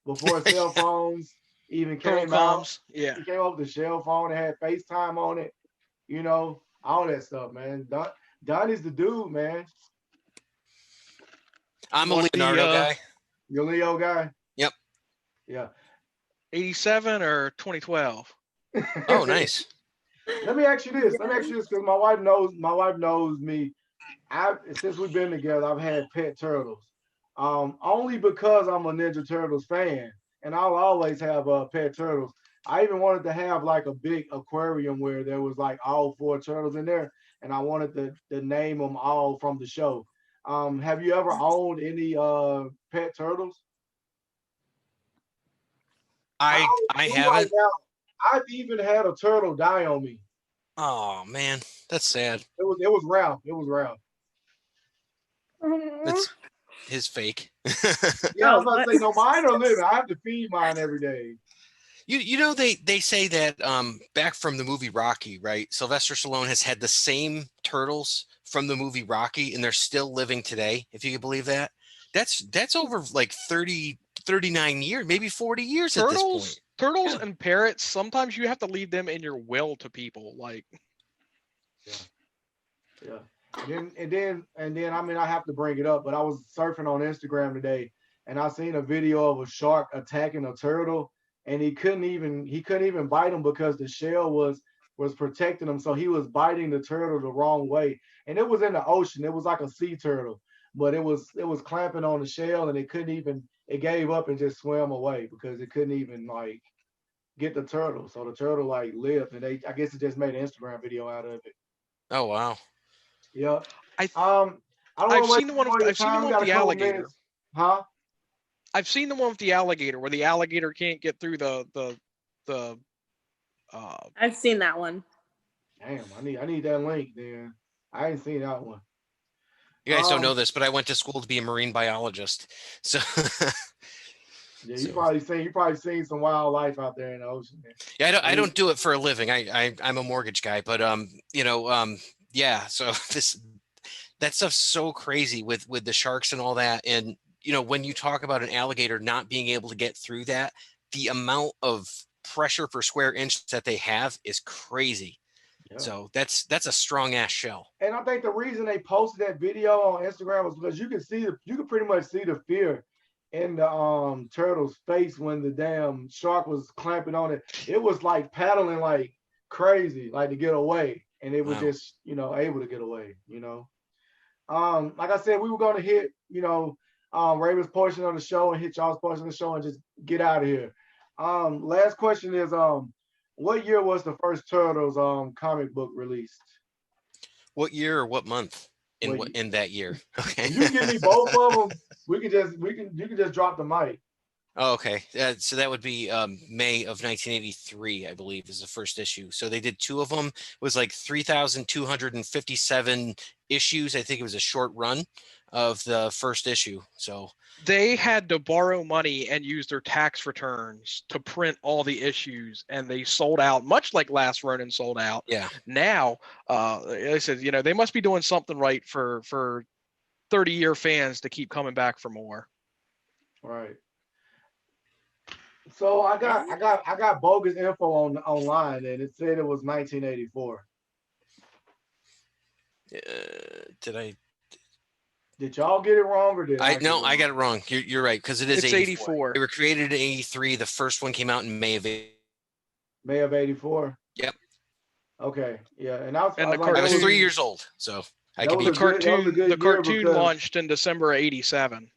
before cell phones even came out. Yeah, he came up with the shell phone and had FaceTime on it. You know, all that stuff, man. Donnie's the dude, man. I'm a Leonardo guy. You're a Leo guy? Yep. Yeah. 87 or 2012? Oh, nice. Let me ask you this because my wife knows me. Since we've been together, I've had pet turtles. Only because I'm a Ninja Turtles fan, and I'll always have pet turtles. I even wanted to have like a big aquarium where there was like all 4 turtles in there, and I wanted to name them all from the show. Have you ever owned any pet turtles? I haven't. Right now, I've even had a turtle die on me. Oh man, that's sad. It was Ralph. It was Ralph. That's his fake. Yeah, I was about to say, no, mine are living. I have to feed mine every day. You know they say that back from the movie Rocky, right? Sylvester Stallone has had the same turtles from the movie Rocky, and they're still living today. If you can believe that, that's over like 39 years, maybe 40 years at this point. Turtles and parrots, sometimes you have to leave them in your will to people. Like, yeah. And then I mean, I have to bring it up, but I was surfing on Instagram today, and I seen a video of a shark attacking a turtle, and he couldn't even bite him because the shell was protecting him, so he was biting the turtle the wrong way, and it was in the ocean. It was like a sea turtle, but it was clamping on the shell, and it gave up and just swam away because it couldn't even like get the turtle. So the turtle like lived, and I guess it just made an Instagram video out of it. Oh wow. Yeah. I've seen the one with the alligator. Huh? I've seen the one with the alligator where the alligator can't get through the I've seen that one. Damn, I need that link then. I ain't seen that one. You guys don't know this, but I went to school to be a marine biologist. So yeah, you probably seen some wildlife out there in the ocean, man. Yeah, I don't do it for a living. I'm a mortgage guy, but yeah, so that stuff's so crazy with the sharks and all that. And when you talk about an alligator not being able to get through that, the amount of pressure per square inch that they have is crazy. Yeah. So that's a strong ass shell. And I think the reason they posted that video on Instagram was because you could pretty much see the fear in the turtle's face when the damn shark was clamping on it. It was like paddling like crazy, like to get away. And it was just, able to get away, Like I said, we were going to hit, Raven's portion of the show and hit y'all's portion of the show and just get out of here. Last question is, what year was the first Turtles comic book released? What year or what month in that year? Okay. You can give me both of them. You can just drop the mic. Oh, okay. So that would be May of 1983, I believe, is the first issue. So they did 2 of them. It was like 3,257 issues. I think it was a short run of the first issue. So they had to borrow money and use their tax returns to print all the issues, and they sold out, much like Last Ronin sold out. Yeah. Now, I said, they must be doing something right for 30-year fans to keep coming back for more. Right. So I got bogus info online, and it said it was 1984. Did y'all get it wrong or did I? No, I got it wrong. You're right, because it's 84. They were created in 83. The first one came out in May of 84. Yep. Okay. Yeah, and I was 3 years old. So I That could was be a good- that was a good The year cartoon because- launched in December of '87.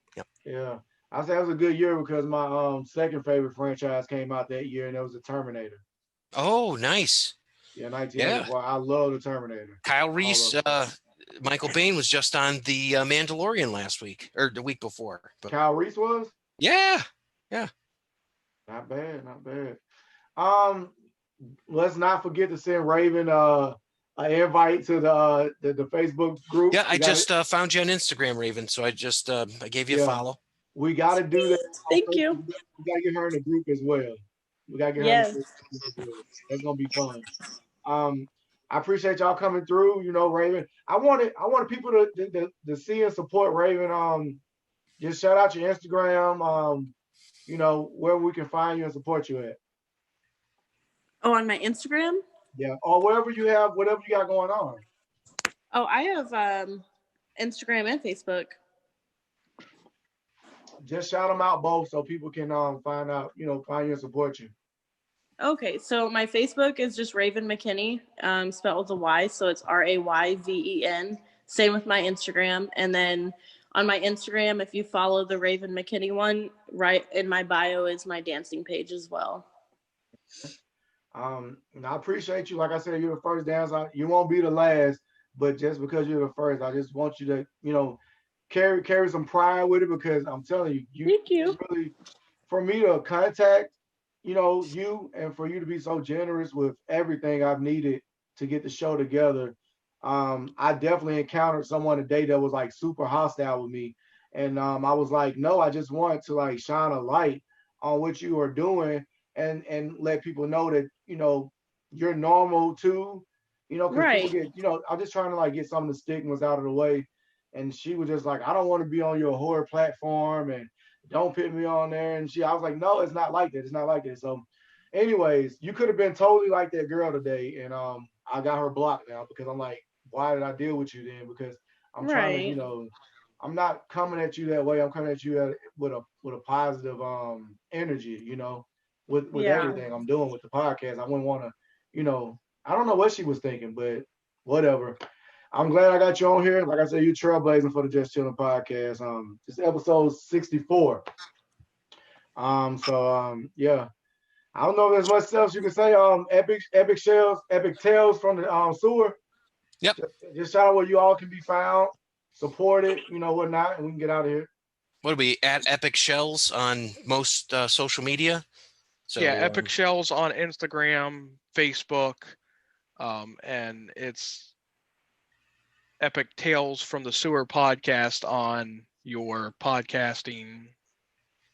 Yeah. I say it was a good year because my second favorite franchise came out that year, and it was the Terminator. Oh, nice. Yeah, 1984. I love the Terminator. Kyle All Reese, of them. Michael Bain was just on the Mandalorian last week or the week before. But Kyle Reese was? yeah, Not bad, not bad. Let's not forget to send Raven an invite to the Facebook group. yeah. I We gotta- just found you on Instagram, Raven. So I just I gave you a Yeah. follow. we got to do that. Thank you. We got to get her in the group as well. We got to get her Yes. in the group as well. That's gonna be fun. I appreciate y'all coming through. You know, Raven. I wanted people to see and support Raven. Just shout out your Instagram. You know, where we can find you and support you at. Oh, on my Instagram? Yeah, or wherever you have, whatever you got going on. Oh, I have Instagram and Facebook. Just shout them out both so people can find out, you know, find you and support you. Okay, so my Facebook is just Raven McKinney, spelled with a Y, so it's Rayven. Same with my Instagram, and then on my Instagram, if you follow the Raven McKinney one, right in my bio is my dancing page as well. And I appreciate you. Like I said, you're the first dancer. You won't be the last, but just because you're the first, I just want you to, you know, carry some pride with it because I'm telling you, Thank you. really, for me to contact, you know, you and for you to be so generous with everything I've needed to get the show together. I definitely encountered someone today that was like super hostile with me. And I was like, no, I just want to like shine a light on what you are doing and let people know that, you know, you're normal too. You know, because Right. people get, you know, I'm just trying to like get some of the stigmas out of the way. And she was just like, I don't want to be on your horror platform and don't put me on there. And I was like, no, it's not like that. It's not like that. So anyways, you could have been totally like that girl today. And I got her blocked now because I'm like, why did I deal with you then? Because I'm trying to, you Right. know, I'm not coming at you that way. I'm coming at you with a positive energy, you know, with Yeah. everything I'm doing with the podcast. I wouldn't want to, you know, I don't know what she was thinking, but whatever. I'm glad I got you on here. Like I said, you're trailblazing for the Just Chilling podcast. This is episode 64. Yeah. I don't know if there's much else you can say. Epic Tales from the sewer. Yep. Just shout out where you all can be found, support it, you know, whatnot, and we can get out of here. What are we at? Epic Shells on most social media. So Yeah, Epic Shells on Instagram, Facebook, and it's Epic Tales from the Sewer podcast on your podcasting.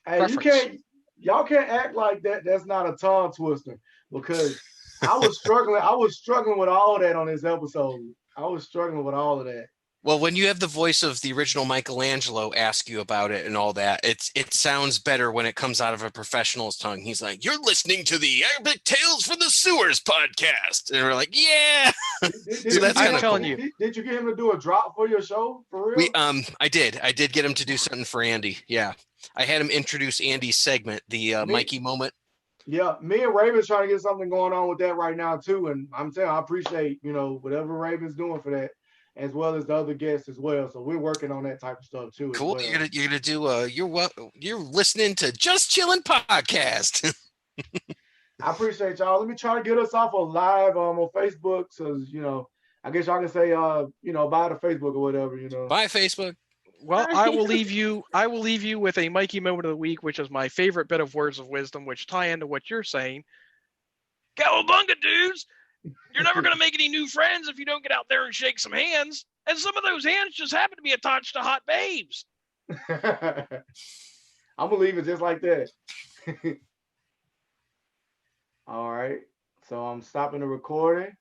Hey, Preference. y'all can't act like that. That's not a tongue twister because I was struggling with all that on this episode. I was struggling with all of that. Well, when you have the voice of the original Michelangelo ask you about it and all that, it sounds better when it comes out of a professional's tongue. He's like, "You're listening to the Epic Tales from the Sewers podcast," and we're like, "Yeah." So that's I'm kind of telling cool. you. Did you get him to do a drop for your show for real? I did get him to do something for Andy. Yeah, I had him introduce Andy's segment, the Mikey moment. Yeah, me and Raven's trying to get something going on with that right now too, and I'm telling you, I appreciate, you know, whatever Raven's doing for that, as well as the other guests as well. So we're working on that type of stuff too. Cool. As well. You're gonna do you're listening to Just Chilling podcast. I appreciate y'all. Let me try to get us off of live on Facebook, so you know, I guess y'all can say you know, bye to Facebook or whatever, you know. Bye, Facebook. Well, Hi. I will leave you with a Mikey moment of the week, which is my favorite bit of words of wisdom, which tie into what you're saying. Cowabunga, dudes! You're never gonna make any new friends if you don't get out there and shake some hands. And some of those hands just happen to be attached to hot babes. I'm gonna leave it just like that. All right. So I'm stopping the recording.